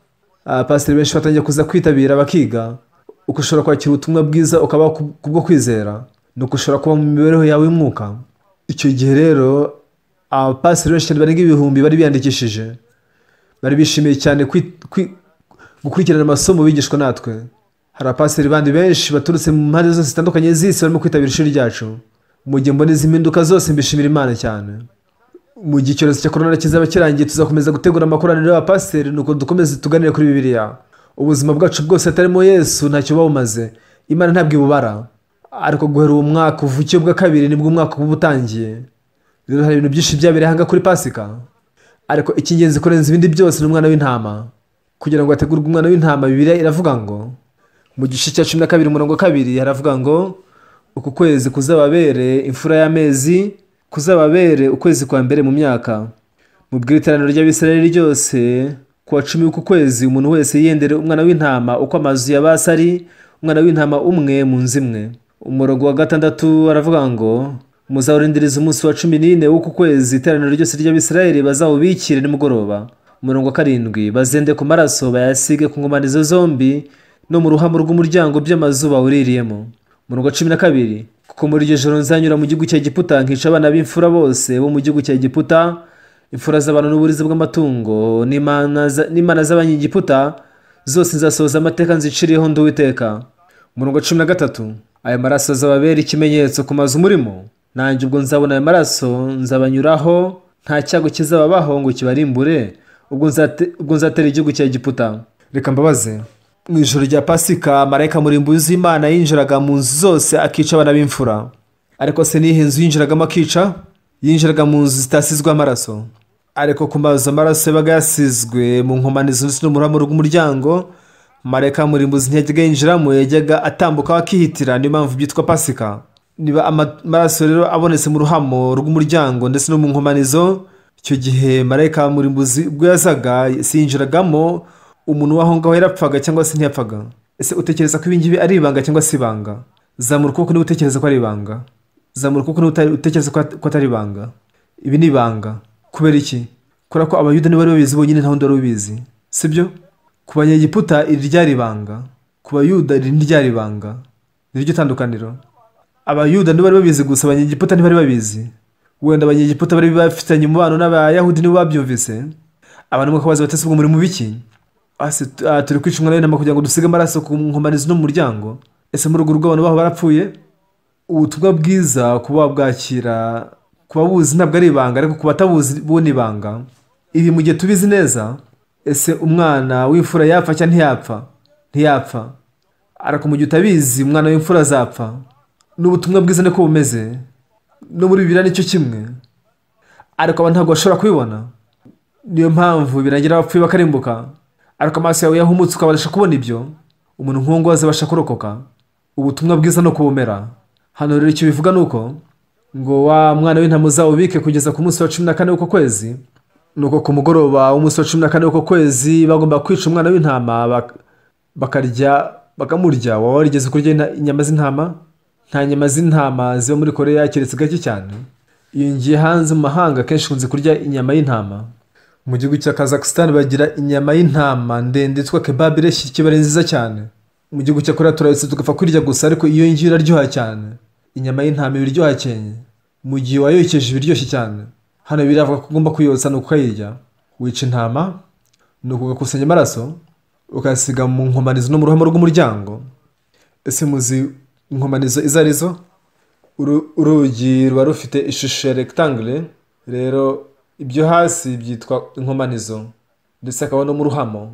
Abapasiteri benshi batangiye kuza kwitabira bakiga uko ushobora kwakira ubutumwa bwiza ukabaho kubwo kwizera, nuko ushobora kuba mu mibereho yawe y'umwuka. Icyo gihe rero abapasiteri benshi barenga ibihumbi bari biyandikishije. Bari bishimiye cyane gukurikirana amasomo bigishwa natwe. Hari abapasiteri bandi benshi baturutse mu mpande zose zitandukanye z'isi barimo kwitabira ishuri ryacu. Mu gihe mbona izi mpinduka zose mbishimira Imana cyane. Mu gihe icyorezo cya korona kizaba kirangiye tuzakomeza gutegura amakoraniro y'abapasiteri, nuko dukomeze tuganire kuri Bibiliya. Ubuzima bwacu bwose atarimo Yesu ntacyo bawumaze. Imana ntabwo ibubara. Ariko guhera uwo mwaka uvukiye ubwa kabiri nibwo umwaka uba utangiye. Rero hari ibintu byinshi byabereye hanga kuri Pasika, ariko icy'ingenzi kurenza ibindi byose ni umwana w'intama. Kugira ngo hategurwe umwana w'intama, Bibiliya iravuga ngo mu gice cya 12 umurongo 2 haravuga ngo uku kwezi kuzababere imfura y'amezi, kuzababere ukwezi kwa mbere mu myaka. Mubwire iteraniro ry'Abisirayeli ryose ku wa 10 w'uku kwezi umuntu wese yiyendere umwana w'intama uko amazu y'abasari, umwana w'intama umwe mu nzu imwe. Umurongo wa 6 aravuga ngo muzawurindiriza umunsi wa 14 w'uku kwezi iteraniro ryose ry'Abisirayeli bazawubikire nimugoroba. Umurongo wa 7 bazende ku maraso bayasige ku nkomanizo zombi no mu ruhamo rw'umuryango by'amazu bawuririyemo. Umurongo wa 12 kuko muri iryo joro nzanyura mu gihugu cya Egiputa nkica abana b'imfura bose bo mu gihugu cya Egiputa, imfura z'abantu n'uburiza bw'amatungo n'imana z'abanyegiputa zose nzasohoza amateka nziciriyeho ndi Uwiteka. Umurongo wa 13 aya maraso azababera ikimenyetso ku mazu murimo, nanjye ubwo nzabona aya maraso nzabanyuraho nta cyago kizababaho ngo kibarimbure ubwo nzatera igihugu cya Egiputa. Reka mbabaze, mu ijoro rya Pasika marayika murimbuzi w'Imana yinjiraga mu nzu zose akica abana b'imfura. Ariko se nihe nzu yinjiragamo akica? Yinjiraga mu nzu zitasizwe amaraso. Ariko ku mazu amaraso yabaga yasizwe mu nkomanizo ndetse n'umuramo rw'umuryango, marayika murimbuzi ntiyajyaga yinjiramo, yajyaga atambuka akihitira. Niyo mpamvu byitwa Pasika. Niba amaraso rero abonetse mu ruhamo rw'umuryango ndetse no mu nkomanizo, icyo gihe marayika murimbuzi ubwo yazaga sinjiragamo, umuntu waho ngaho yarapfaga cyangwa se ntiyapfaga. Ese utekereza ko ibingibi ari ibanga cyangwa se ibanga? Zamura ukuboko niba utekereza ko ari ibanga. Zamura ukuboko niba utekereza ko atari ibanga. Ibi ni ibanga. Kubera iki? Kubera ko abayuda nibo bari babizi bonyine, nta wundi wari ubizi, sibyo? Ku banyegiputa iri ryari ibanga, ku bayuda iri ntiryari ibanga. Niryo tandukaniro. Abayuda nibo bari babizi gusa, abanyegiputa ntibari babizi. Wenda abanyegiputa bari bafitanye umubano n'abayahudi nibo babyumvise. Abantu bakabaza batese ubwo muri mu biki? Turi kwica umwana w'intama kugira ngo dusige amaraso ku nkomanizo no mu muryango. Ese muri urwo rugo abantu baho barapfuye? Ubutumwa bwiza kuba bwakira, kuba buzi ntabwo ari ibanga, ariko kuba atabuzi bo ni ibanga. Ibi mu gihe tubizi neza, ese umwana w'imfura yapfa cyangwa ntiyapfa? Ntiyapfa. Ariko mu gihe utabizi umwana w'imfura azapfa. N'ubutumwa bwiza niko bumeze, no muri Bibiliya nicyo kimwe, ariko abantu ntabwo bashobora kubibona. Niyo mpamvu birangira abapfuye bakarimbuka. Ariko amaso yawe yahumutse ukabasha kubona ibyo, umuntu nk'uwo azabasha kurokoka. Ubutumwa bwiza no kubumera. Hano rero icyo bivuga nuko ngo wa mwana w'intama uzawubike kugeza ku munsi wa 14 w'uko kwezi. Nuko ku mugoroba w'umunsi wa 14 w'uko kwezi bagomba kwica umwana w'intama, bakamurya. Waba warigeze kurya inyama z'intama? Nta nyama z'intama ziba muri Koreya keretse gake cyane. Iyo ngiye hanze mu mahanga kenshi kunze kurya inyama y'intama. Mu gihugu cya Kazakhstan bagira inyama y'intama ndende yitwa kebab, ireshya kiba ari nziza cyane. Mu gihugu cya Koreya turayitse tugapfa kurya gusa, ariko iyo ngiyo iraryoha cyane. Inyama y'intama iraryoha cyane. Mu gihe wayokeje biryoshye cyane. Hano biravuga ko ugomba kuyotsa nuko ukayirya. Wica intama, nuko ugakusanya amaraso ukayasiga mu nkomanizo no mu ruhamo rw'umuryango. Ese muzi inkomanizo izo arizo? Urugi ruba rufite ishusho ya rectangle, rero ibyo hasi byitwa inkomanizo, ndetse akaba no mu ruhamo.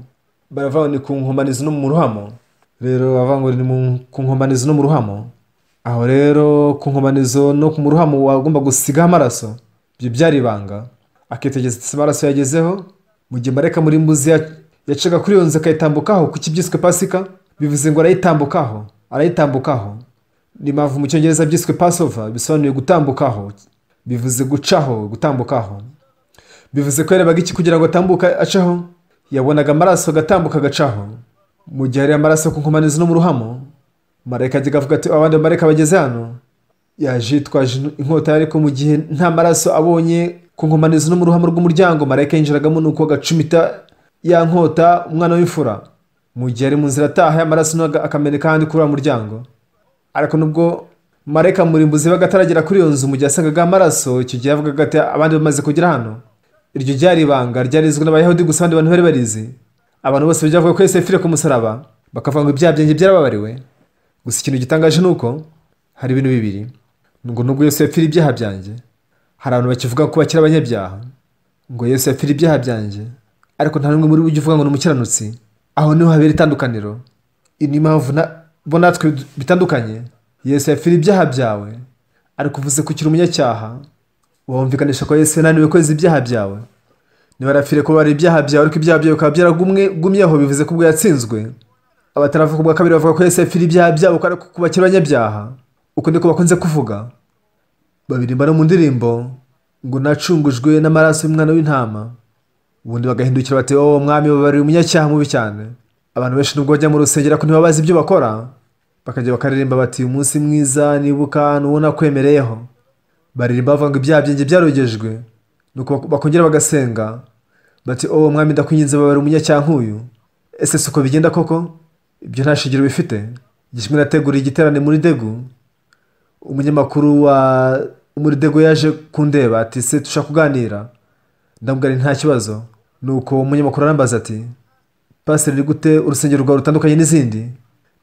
Baravuga ni ku nkomanizo no mu ruhamo. Rero bavuga ngo ni ku nkomanizo no mu ruhamo. Aho rero ku nkomanizo no ku ruhamo wagomba gusiga amaraso. Ibyo byari ibanga. Akitegereza amaraso yagezeho. Mu gihe marayika murimbuzi yacaga kuri iyo nzu akayitambukaho, kuki byiswe Pasika? Bivuze ngo arayitambukaho. Ni mpamvu mu Cyongereza byiswe Passover, bisobanuye gutambukaho. Bivuze gucaho, gutambukaho. Bivuze ko yarebaga iki kugira ngo atambuka acaho? Yabonaga amaraso agatambuka agacaho. Mu gihe hari amaraso ku nkomanizo no mu ruhamo, marayika ajya avuga ati abandi marayika bageze hano. Yaje yitwaje inkota, ariko mu gihe nta maraso abonye ku nkomanizo no mu ruhamo rw'umuryango, marayika yinjiragamo nuko agacumita ya nkota umwana w'imfura. Mu gihe ari mu nzira ataha, amaraso akameneka handi kuri uwo muryango. Ariko nubwo marayika murimbuzi bagataragera kuri iyo nzu, mu gihe asangaga amaraso, icyo gihe avugaga ati abandi bamaze kugera hano. Iryo ryari ibanga, ryarizwe n'abayahudi gusa, abandi bantu bari barizi. Abantu bose bajya bavuga ko Yesu yapfiriye ku musaraba, bakavuga ngo ibyaha byanjye byarababariwe. Gusa ikintu gitangaje nuko hari ibintu bibiri. Ngo nubwo Yesu yapfiriye ibyaha byanjye, hari abantu bakivuga ko bakira abanyabyaha. Ngo Yesu yapfiriye ibyaha byanjye, ariko nta n'umwe muri bo uvuga ngo ni umukiranutsi. Aho niho habera itandukaniro. Ni mpamvu bo natwe bitandukanye. Yesu yapfiriye ibyaha byawe, ariko uvuze ko ukiri umunyacyaha, wumvikanisha ko Yesu yananiwe kweza ibyaha byawe. Niba yarapfiriye kubara ibyaha byawe, ariko ibyaha byawe bikaba byaragumyeho, bivuze ko ubwo yatsinzwe. Abataravuga ubwa kabiri bavuga ko Yesu yapfiriye ibyaha byabo, ariko kubakira abanyabyaha. Uko niko bakunze kuvuga. Baririmba no mu ndirimbo ngo nacungujwe n'amaraso y'umwana w'intama. Ubundi bagahindukira bati wowe mwami wabarira umunyacyaha mubi cyane. Abantu benshi nubwo bajya mu rusengero ariko ntibabazi ibyo bakora, bakajya bakaririmba bati umunsi mwiza nibuka nubona kwemereyeho. Baririmba bavuga ngo ibyaha byanjye byarogejwe, nuko bakongera bagasenga bati wowe mwami ndakwinginze babarira umunyacyaha nk'uyu. Ese siko bigenda koko? Ibyo nta shingiro bifite. Gishimwe nateguriye igiterane muri Degu. Umunyamakuru wa muri Degu yaje kundeba ati se tushaka kuganira. Ndamubwira nta kibazo. Nuko umunyamakuru arambaza ati Pastor ni gute urusengero rwawe rutandukanye n'izindi?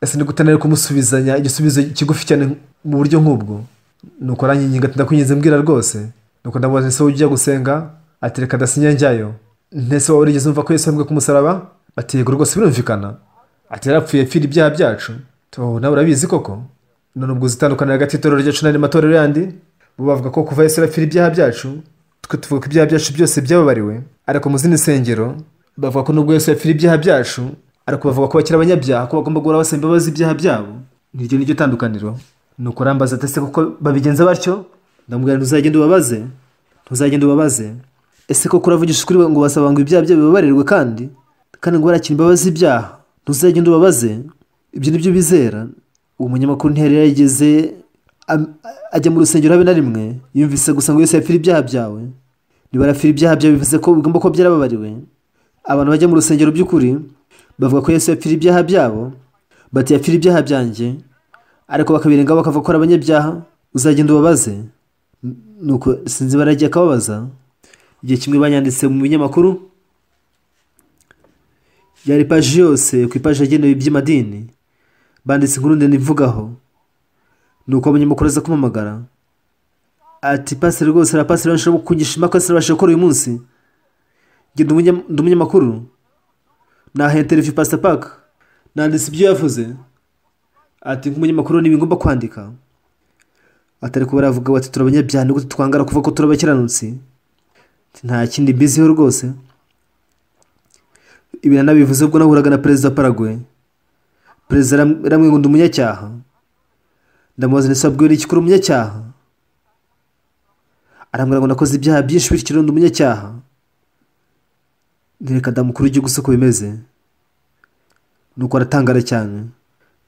Ese ni gute nari kumusubizanya igisubizo kigufi cyane mu buryo nk'ubwo? Nuko aranyinginga ati ndakwinginze mbwira rwose. nuko ndamubaza ese ujya gusenga? Ati reka ndasinya njyayo. Ntese wowe urigeze umva ko Yesu yambwe ku musaraba? Ati yego rwose birumvikana. Ati yarapfuye apfira ibyaha byacu. Nawe urabizi koko? None ubwo uzitandukana hagati y'itorero ryacu n'andi matorero yandi? Bo bavuga ko kuva Yesu yarapfira ibyaha byacu, twe tuvuga ko ibyaha byacu byose byababariwe. Ariko mu zindi nsengero bavuga ko nubwo Yesu yapfira ibyaha byacu, ariko bavuga ko bakiri abanyabyaha, ko bagomba guhora basaba imbabazi ibyaha byabo. Niryo niryo tandukaniro. Nuko arambaza ati ese koko babigenza batyo? Ndamubwira ntuzagende ubabaze. Ese koko uravugisha ukuri ngo basaba ngo ibyaha byabo bibabarirwe kandi ngo barakira imbabazi ibyaha? Ntuzagende ubabaze. Ibyo nibyo bizera. Uwo munyamakuru ntiyari yarigeze ajya mu rusengero habe na rimwe, yumvise gusa ngo Yesu yapfira ibyaha byawe. Niba arapfira ibyaha byawe bivuze ko bigomba kuba byarababariwe. Abantu bajya mu rusengero by'ukuri bavuga ko Yesu yapfira ibyaha byabo, bati yapfira ibyaha byanjye, ariko bakabirengaho bakavuga ko ari abanyabyaha. Uzagenda ubabaze. Nuko sinzi baragiye akababaza. Igihe kimwe banyanditse mu binyamakuru, yari paji yose ku ipaji yagenewe iby'amadini, banditse inkuru ndende ivugaho. Nuko abanyamakuru aza kumamagara ati pasiteri rwose pasiteri arashobora kukugisha impaka arabasha gukora uyu munsi. Ndi umunyamakuru, naha interview Pastor Park, nanditse ibyo yavuze. Ati nk'umunyamakuru ni ngomba kwandika. Atari ko baravuga bati turabanyabyaha niko twangara kuvuga ko turabakiranutsi. Nta kindi biziho rwose. Ibi nabivuze ubwo nahuraga na perezida wa Paraguay. Perezida ramwe ngo ndi umunyacyaha. Ndamubaza nese abwira iki kuri umunyacyaha? Arambwira ngo nakoze ibyaha byinshi bityo ndi umunyacyaha. Ndireka ndamukuru igihugu uko bimeze. Nuko aratangara cyane.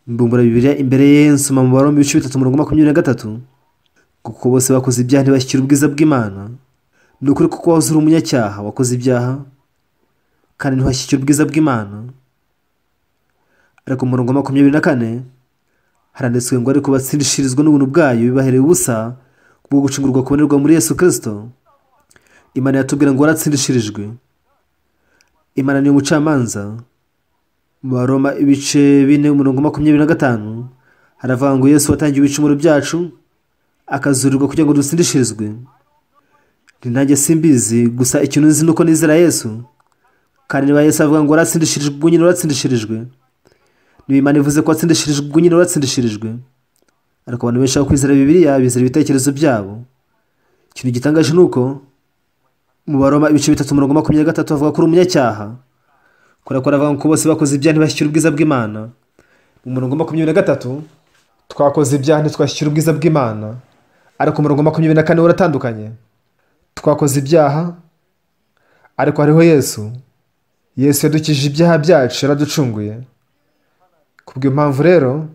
Mbumbura Bibiliya imbere ye nsoma mu Baroma 3:23, kuko bose bakoze ibyaha ntibashyikira ubwiza bw'Imana. Ni ukuri kuko wahoze uri umunyacyaha wakoze ibyaha kandi ntibashyikira ubwiza bw'Imana. Ariko mu murongo 24 haranditswe ngo ariko batsindishirizwa n'ubuntu bwayo bibahereye ubusa kubwo gucungurwa kubonerwa muri Yesu Kristo. Imana yatubwira ngo waratsindishirijwe. Imana niyo mucamanza. Mu Baroma 4:25 haravuga ngo Yesu watangiye ibicumuro byacu akazurirwa kugira ngo dutsindishirizwe. Nanjye simbizi, gusa ikintu nzi nuko nizera Yesu, kandi niba Yesu avuga ngo waratsindishirijwe ubwo nyine waratsindishirijwe, niba Imana ivuze ko watsindishirijwe ubwo nyine waratsindishirijwe. Ariko abantu benshi kwizera Bibiliya bizera ibitekerezo byabo. Ikintu gitangaje nuko mu Baroma 3:23 avuga ko uri umunyacyaha, kubera ko aravuga ngo bose bakoze ibyaha ntibashyikira ubwiza bw'Imana. Mu murongo 23 twakoze ibyaha ntitwashyikira ubwiza bw'Imana, ariko mu murongo 24 uratandukanye. Twakoze ibyaha ariko hariho Yesu. Yesu yadukijije ibyaha byacu, yaraducunguye. Kubwo impamvu rero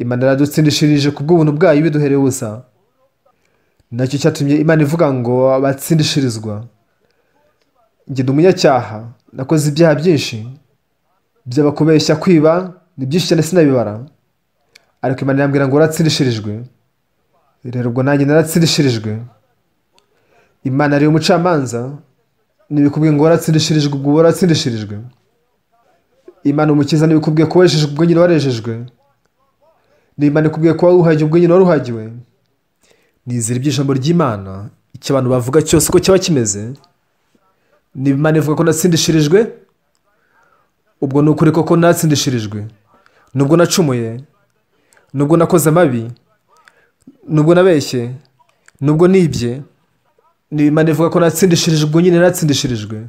Imana yaradutsindishirije kubw'ubuntu bwayo biduhereye ubusa. Nacyo cyatumye Imana ivuga ngo abatsindishirizwa. Njye ndi umunyacyaha, nakoze ibyaha byinshi, byaba kubeshya, kwiba, ni byinshi cyane sinabibara. Ariko Imana irambwira ngo waratsindishirijwe. Rero ubwo nanjye naratsindishirijwe. Imana ari umucamanza, nibikubwiye ngo waratsindishirijwe ubwo waratsindishirijwe. Imana umukiza nibikubwiye ko wejejwe ubwo nyine warejejwe. Imana ikubwiye ko waruhagiwe ubwo nyine waruhagiwe. Nizera iby'ijambo ry'Imana, icyo abantu bavuga cyose ko cyaba kimeze. Niba Imana ivuga ko natsindishirijwe, ubwo ni ukuri koko natsindishirijwe. Nubwo nacumuye, nubwo nakoze amabi, nubwo nabeshye, nubwo nibye, niba Imana ivuga ko natsindishirijwe ubwo nyine natsindishirijwe.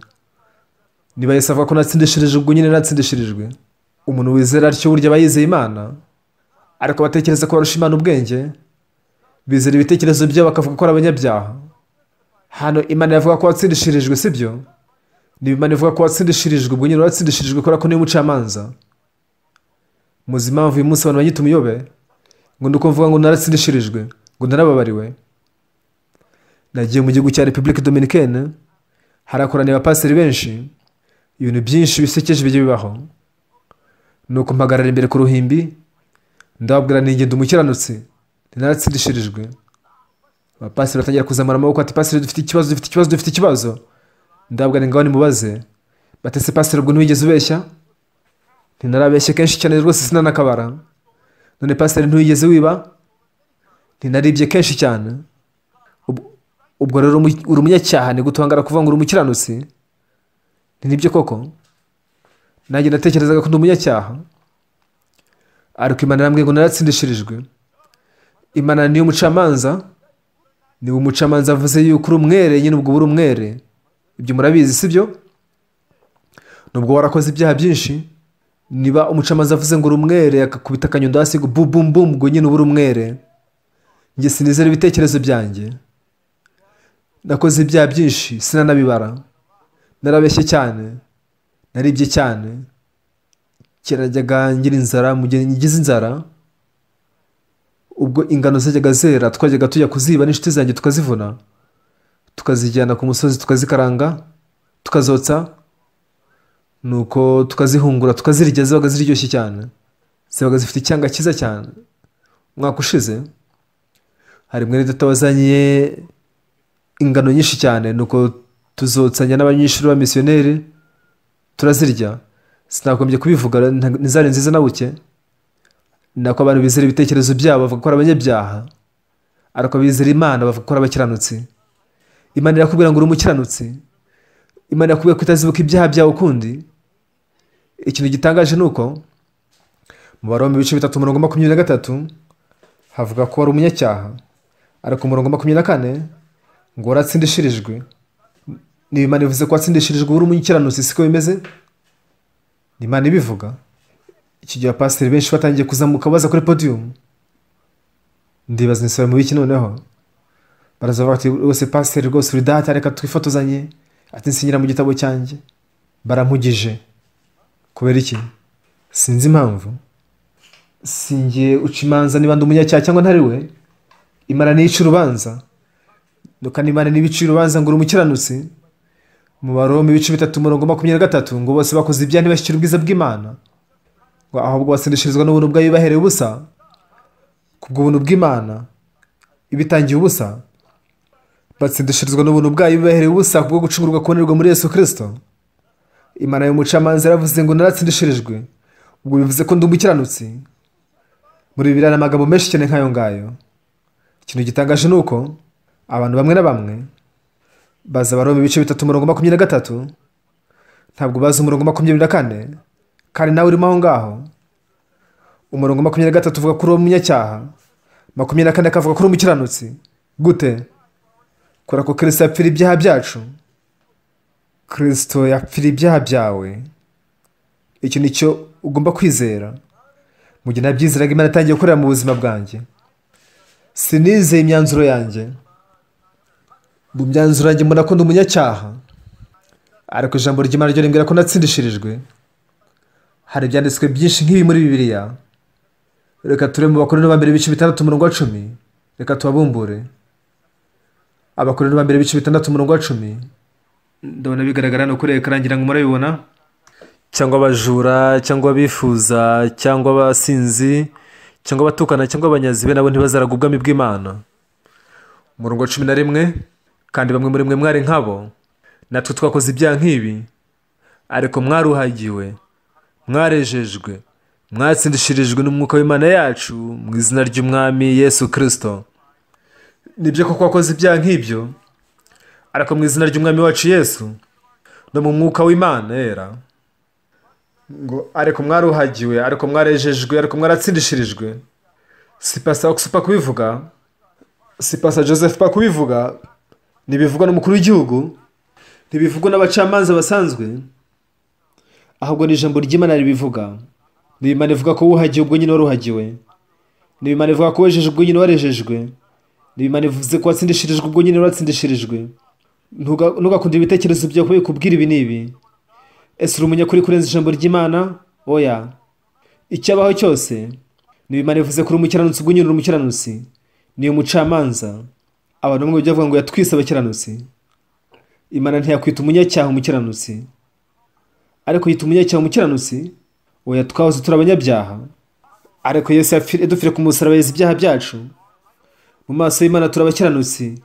Niba Yesu avuga ko natsindishirijwe ubwo nyine natsindishirijwe. Umuntu wizera atyo burya aba yizeye Imana, ariko batekereza ko barusha Imana ubwenge, bizera ibitekerezo byabo bakavuga ko ari abanyabyaha. Hano Imana yavuga ko watsindishirijwe, sibyo? Niba Imana ivuga ko watsindishirijwe ubwo nyine watsindishirijwe kubera ko niyo mucamanza. Muzi impamvu uyu munsi abantu banyita umuyobe? Ngo ndi kuvuga ngo naratsindishirijwe, ngo narababariwe. Nagiye mu gihugu cya Republique Dominicaine, harakoraniye abapasiteri benshi, ibintu byinshi bisekeje bijye bibaho. Nuko mpagarara imbere ku ruhimbi, ndababwira ninjye ndi umukiranutsi, naratsindishirijwe. Abapasiteri batangira kuzamura amaboko ati pasiteri dufite ikibazo. Ndababwira ngaho nimubaze. Batese pasiteri ubwo ntiwigeze ubeshya? Ntinarabeshye kenshi cyane rwose sinanakabara. None pasiteri ntiwigeze wiba? Ntinaribye kenshi cyane. ubwo rero uri umunyacyaha ni gutangara kuvuga ngo uri umukiranutsi? Nibyo koko? Nanjye natekerezaga ko ndi umunyacyaha, ariko Imana yarambwiye ngo naratsindishirijwe. Imana niyo mucamanza, niwe umucamanza avuze yuko uri umwere, nyine ubwo uri umwere. Ibyo murabizi sibyo? Nubwo warakoze ibyaha byinshi, niba umucamanza avuze ngo uri umwere akakubita akanyundo hasi ngo bum bum bum, ngo nyine uba uri umwere. Njye sinizera ibitekerezo byanjye, nakoze ibyaha byinshi sinanabibara, narabeshye cyane, naribye cyane, kirajyaga ngira inzara, mu gihe ngize inzara ubwo ingano zajyaga zera twajyaga tujya kuziba n'inshuti zanjye tukazivuna, tukazijyana ku musozi tukazikaranga tukazotsa, nuko tukazihungura tukazirya. Zabaga ziryoshye cyane, zabaga zifite icyanga cyiza cyane. Umwaka ushize hari mwene data wazanye ingano nyinshi cyane, nuko tuzotsanya n'abanyeshuri b'abamisiyoneri turazirya. Sinagombye kubivuga, ntizari nziza na buke. Nako abantu bizera ibitekerezo byabo bavuga ko ari abanyabyaha, ariko bizera Imana bavuga ko ari abakiranutsi. Imana irakubwira ngo uri umukiranutsi, Imana irakubwira ko itazibuka ibyaha byawe ukundi. Ikintu gitangaje ni uko mu Baroma ibice 3:23 havuga ko wari umunyacyaha, ariko mu 24 ngo waratsindishirijwe. Ni Imana ivuze ko watsindishirijwe uri umukiranutsi, siko bimeze? Ni Imana ibivuga. Iki gihe abapasiteri benshi batangiye kuzamuka baza kuri podium, ndibaza nisobe mu biki noneho. Baraza bati wese pasiteri rwose uri data, reka twifotozanye, ati nsinyira mu gitabo cyanjye. Barampugije. Kubera iki? Sinzi impamvu. Singiye uca imanza niba ndi umunyacyaha cyangwa ntari we. Imana niyo ica urubanza, nuko Imana niba ica urubanza ngo uri umukiranutsi. Mu Baroma ibice 3:23 ngo bose bakoze ibyaha ntibashyikira ubwiza bw'Imana, ngo ahubwo batsindishirizwa n'ubuntu bwayo bibahereye ubusa. Kubw'ubuntu bw'Imana ibitangiye ubusa, batsindishirizwa n'ubuntu bwayo bibahereye ubusa kubwo gucungurwa kubonerwa muri Yesu Kristo. Imana y'umucamanza yaravuze ngo naratsindishirijwe, ubwo bivuze ko ndi umukiranutsi. Muri Bibiliya n'amagambo menshi cyane nk'ayo ngayo. Ikintu gitangaje ni uko abantu bamwe na bamwe baza Baroma ibice 3:23 ntabwo bazi 24, kandi nawe urimo aho ngaho. 23 uvuga ko uri umunyacyaha, 24 akavuga ko uri umukiranutsi. Gute? Kora ko Kristo yapfira ibyaha byacu. Kristo yapfira ibyaha byawe. Icyo nicyo ugomba kwizera. Mu gihe nabyizeraga, Imana itangiye gukorera mu buzima bwanjye. Sinizeye imyanzuro yanjye. Mu myanzuro yanjye mbona ko ndi umunyacyaha, ariko ijambo ry'Imana ryo rimbwira ko natsindishirijwe. Hari ibyanditswe byinshi nk'ibi muri Bibiliya. Reka turebe mu Bakorinto ba mbere ibice 6:10. Reka tubabumbure. Abakorinto ba mbere ibice 6:10. Ndabona bigaragara no kuri ekara, ngira ngo murabibona. Cyangwa abajura, cyangwa abifuza, cyangwa abasinzi, cyangwa abatukana, cyangwa abanyazi, be nabo ntibazaraga ubwami bw'Imana. Umurongo wa 11, kandi bamwe muri mwe mwari nkabo, natwe twakoze ibyaha nk'ibi, ariko mwaruhagiwe, mwarejejwe, mwatsindishirijwe n'umwuka w'Imana yacu mu izina ry'Umwami Yesu Kristo. Nibyo koko wakoze ibyaha nk'ibyo, ariko mu izina ry'Umwami wacu Yesu no mu mwuka w'Imana yera. Ngo ariko mwaruhagiwe, ariko mwarejejwe, ariko mwaratsindishirijwe. Si Pastor Ock kubivuga, si Pastor Joseph kubivuga, ntibivugwa n'umukuru w'igihugu, ntibivugwa n'abacamanza basanzwe, ahubwo ni ijambo ry'Imana ribivuga. Ni Imana ivuga ko wuhagiwe ubwo nyine waruhagiwe. Ni Imana ivuga ko wejejwe ubwo nyine warejejwe. Ni Imana ivuze ko watsindishirijwe ubwo nyine waratsindishirijwe. Ntugakunde ibitekerezo byawe ko bikubwira ibi n'ibi. Ese uri umunyakuri kurenza ijambo ry'Imana? Oya. Icyabaho cyose, ni Imana ivuze ko uri umukiranutsi ubwo nyine uri umukiranutsi. Niyo mucamanza. Abantu bamwe bajya bavuga ngo yatwise abakiranutsi. Imana ntiyakwita umunyacyaha umukiranutsi, ariko yita umunyacyaha umukiranutsi. Oya, twahoze turi abanyabyaha, ariko Yesu yadupfira ku musaraba yeza ibyaha byacu. Mu maso y'Imana turi abakiranutsi.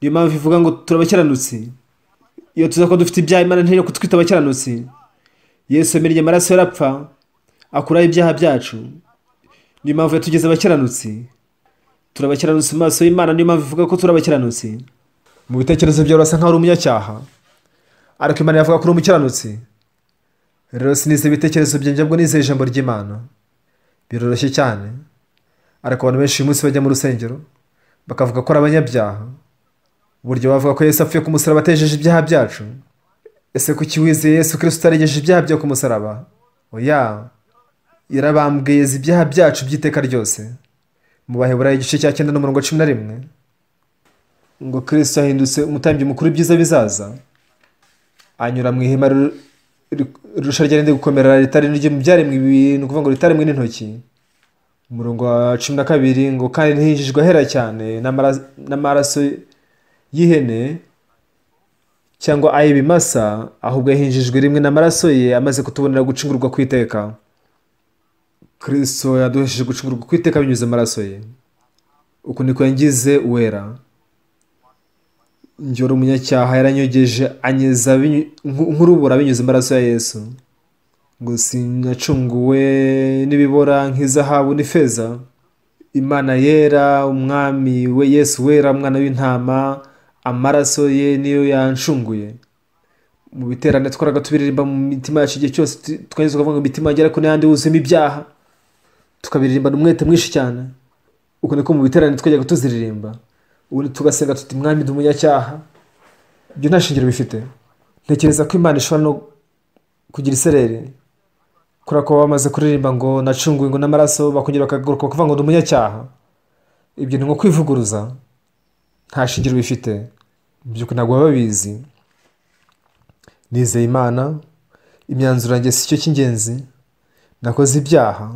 Niyo mpamvu ivuga ngo turi abakiranutsi. Iyo tuza ko dufite ibyaha, Imana ntiyo kutwita abakiranutsi. Yesu yamennye amaraso yarapfa, akuraho ibyaha byacu. Niyo mpamvu yatugeze abakiranutsi. Turi abakiranutsi mu maso y'Imana, niyo mpamvu ivuga ko turi abakiranutsi. mu bitekerezo byawe urasa nkaho uri umunyacyaha, ariko Imana yavuga ko uri umukiranutsi. Rero sinize ibitekerezo byanjye ahubwo nizeye ijambo ry'Imana. Biroroshye cyane, ariko abantu benshi uyu munsi bajya mu rusengero bakavuga ko ari abanyabyaha. Uburyo bavuga ko Yesu apfuye ku musaraba atejeje ibyaha byacu. Ese kuki wizeye Yesu Kristo utaregeje ibyaha byo ku musaraba? Oya, yarabambwe yeza ibyaha byacu by'iteka ryose. Mu Baheburayo igice cya 9:11 ngo Kristo yahindutse umutambyi mukuru w'ibyiza bizaza, anyura mu ihema rirusha ryarinde gukomera ritari mu byaremwe ibintu, kuvuga ngo ritaremwe n'intoki. Umurongo wa 12 ngo kandi ntihinjijwe ahera cyane n'amaraso y'ihene cyangwa ay'ibimasa, ahubwo yahinjijwe rimwe n'amaraso ye amaze kutubonera gucungurwa kw'iteka. Kristo yaduhesheje gucungurwa kw'iteka binyuze amaraso ye. Uku niko yangize uwera. Njye uri umunyacyaha, yaranyogeje anyeza nk'urubura binyuze amaraso ya Yesu. Ngo sinacunguwe n'ibibora nk'izahabu n'ifeza. Imana yera, umwami we Yesu wera, umwana w'intama, amaraso ye niyo yanshunguye. Mu biterane twakoraga tubiririmba mu mitima yacu igihe cyose, twageze kuvuga ngo imitima yanjye ariko n'ayandi wuzuyemo ibyaha, tukabiririmbana umwete mwinshi cyane. Uko niko mu biterane twajyaga tuziririmba, ubundi tugasenga tuti mwami ndi umunyacyaha. Ibyo nta shingiro bifite. Ntekereza ko Imana ishobora no kugira isereri kubera ko bamaze kuririmba ngo nacunguwe ngo n'amaraso, bakongera bakagaruka kuvuga ngo ndi umunyacyaha. Ibyo ni nko kwivuguruza, nta shingiro bifite. Byuko ntabwo baba babizi. Nizeye Imana, imyanzuro yanjye si cyo cy'ingenzi. Nakoze ibyaha,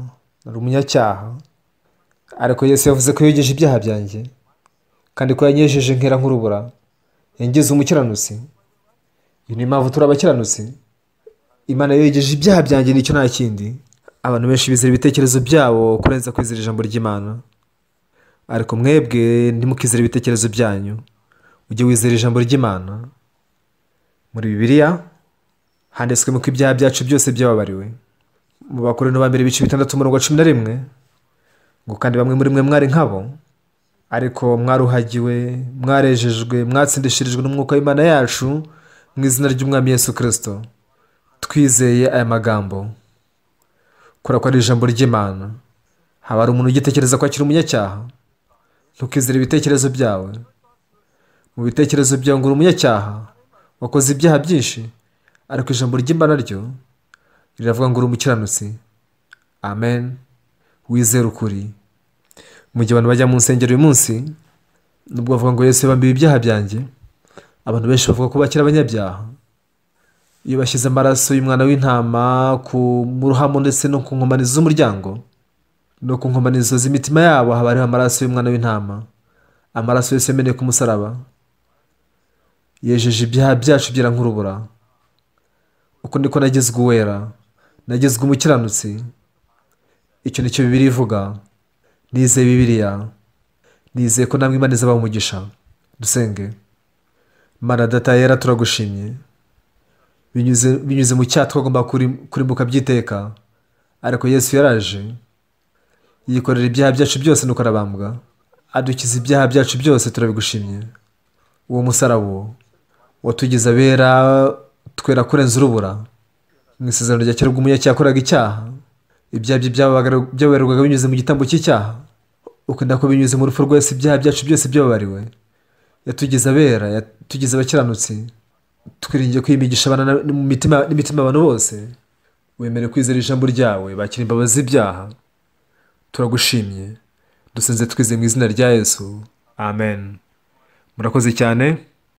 nari umunyacyaha, ariko Yesu yavuze ko yogeje ibyaha byanjye kandi ko yanyejeje nkera nk'urubura, yangize umukiranutsi. Iyo ni impamvu turi abakiranutsi. Imana yogeje ibyaha byanjye, nicyo nta kindi. Abantu benshi bizera ibitekerezo byabo kurenza kwizera ijambo ry'Imana, ariko mwebwe ntimukizere ibitekerezo byanyu, ujye wizera ijambo ry'Imana. Muri Bibiliya handitswemo ko ibyaha byacu byose byababariwe. Mu Bakorinto ba mbere ibice 6:11 ngo kandi bamwe muri mwe mwari nkabo, ariko mwaruhagiwe, mwarejejwe, mwatsindishirijwe n'umwuka w'Imana yacu mu izina ry'umwami Yesu Kristo. Twizeye aya magambo kubera ko ari ijambo ry'Imana. Haba hari umuntu ugitekereza ko akiri umunyacyaha? Ntukizere ibitekerezo byawe. Mu bitekerezo byawe ngo uri umunyacyaha, wakoze ibyaha byinshi, ariko ijambo ry'Imana ryo riravuga ngo uri umukiranutsi. Amen. Wizere ukuri. Mu gihe abantu bajya mu nsengero uyu munsi, nubwo bavuga ngo Yesu yabambiwe ibyaha byanjye, abantu benshi bavuga ko bakiri abanyabyaha. Iyo bashyize amaraso y'umwana w'intama mu ruhamo ndetse no ku nkomanizo z'umuryango no ku nkomanizo z'imitima yabo, haba hariho amaraso y'umwana w'intama. Amaraso yose yameneye ku musaraba yejeje ibyaha byacu byera nk'urubura. Uko niko nagizwe uwera, nagizwe umukiranutsi. Icyo nicyo Bibiliya ivuga. Nizeye Bibiliya, nizeye ko namwe Imana izabaha umugisha. Dusenge. Mana Data yera, turagushimye. Binyuze mu cyaha twagomba kurimbuka by'iteka, ariko Yesu yaraje yikorera ibyaha byacu byose nuko arabambwa, adukiza ibyaha byacu byose. Turabigushimye. Uwo musaraba watugize abera, twera kurenza urubura. Mu isezerano rya kera ubwo umunyacyaha yakoraga icyaha, ibyaha bye byababarwaga binyuze mu gitambo cy'icyaha. Uko ndako binyuze mu rupfu rwa Yesu ibyaha byacu byose byababariwe. Yatugize abera, yatugize abakiranutsi. Twiringiye kwimigisha abana n'imitima abantu bose. Wemere kwizera ijambo ryawe, bakira imbabazi z'ibyaha. Turagushimye. Dusenze twizeye mu izina rya Yesu. Amen. Murakoze cyane.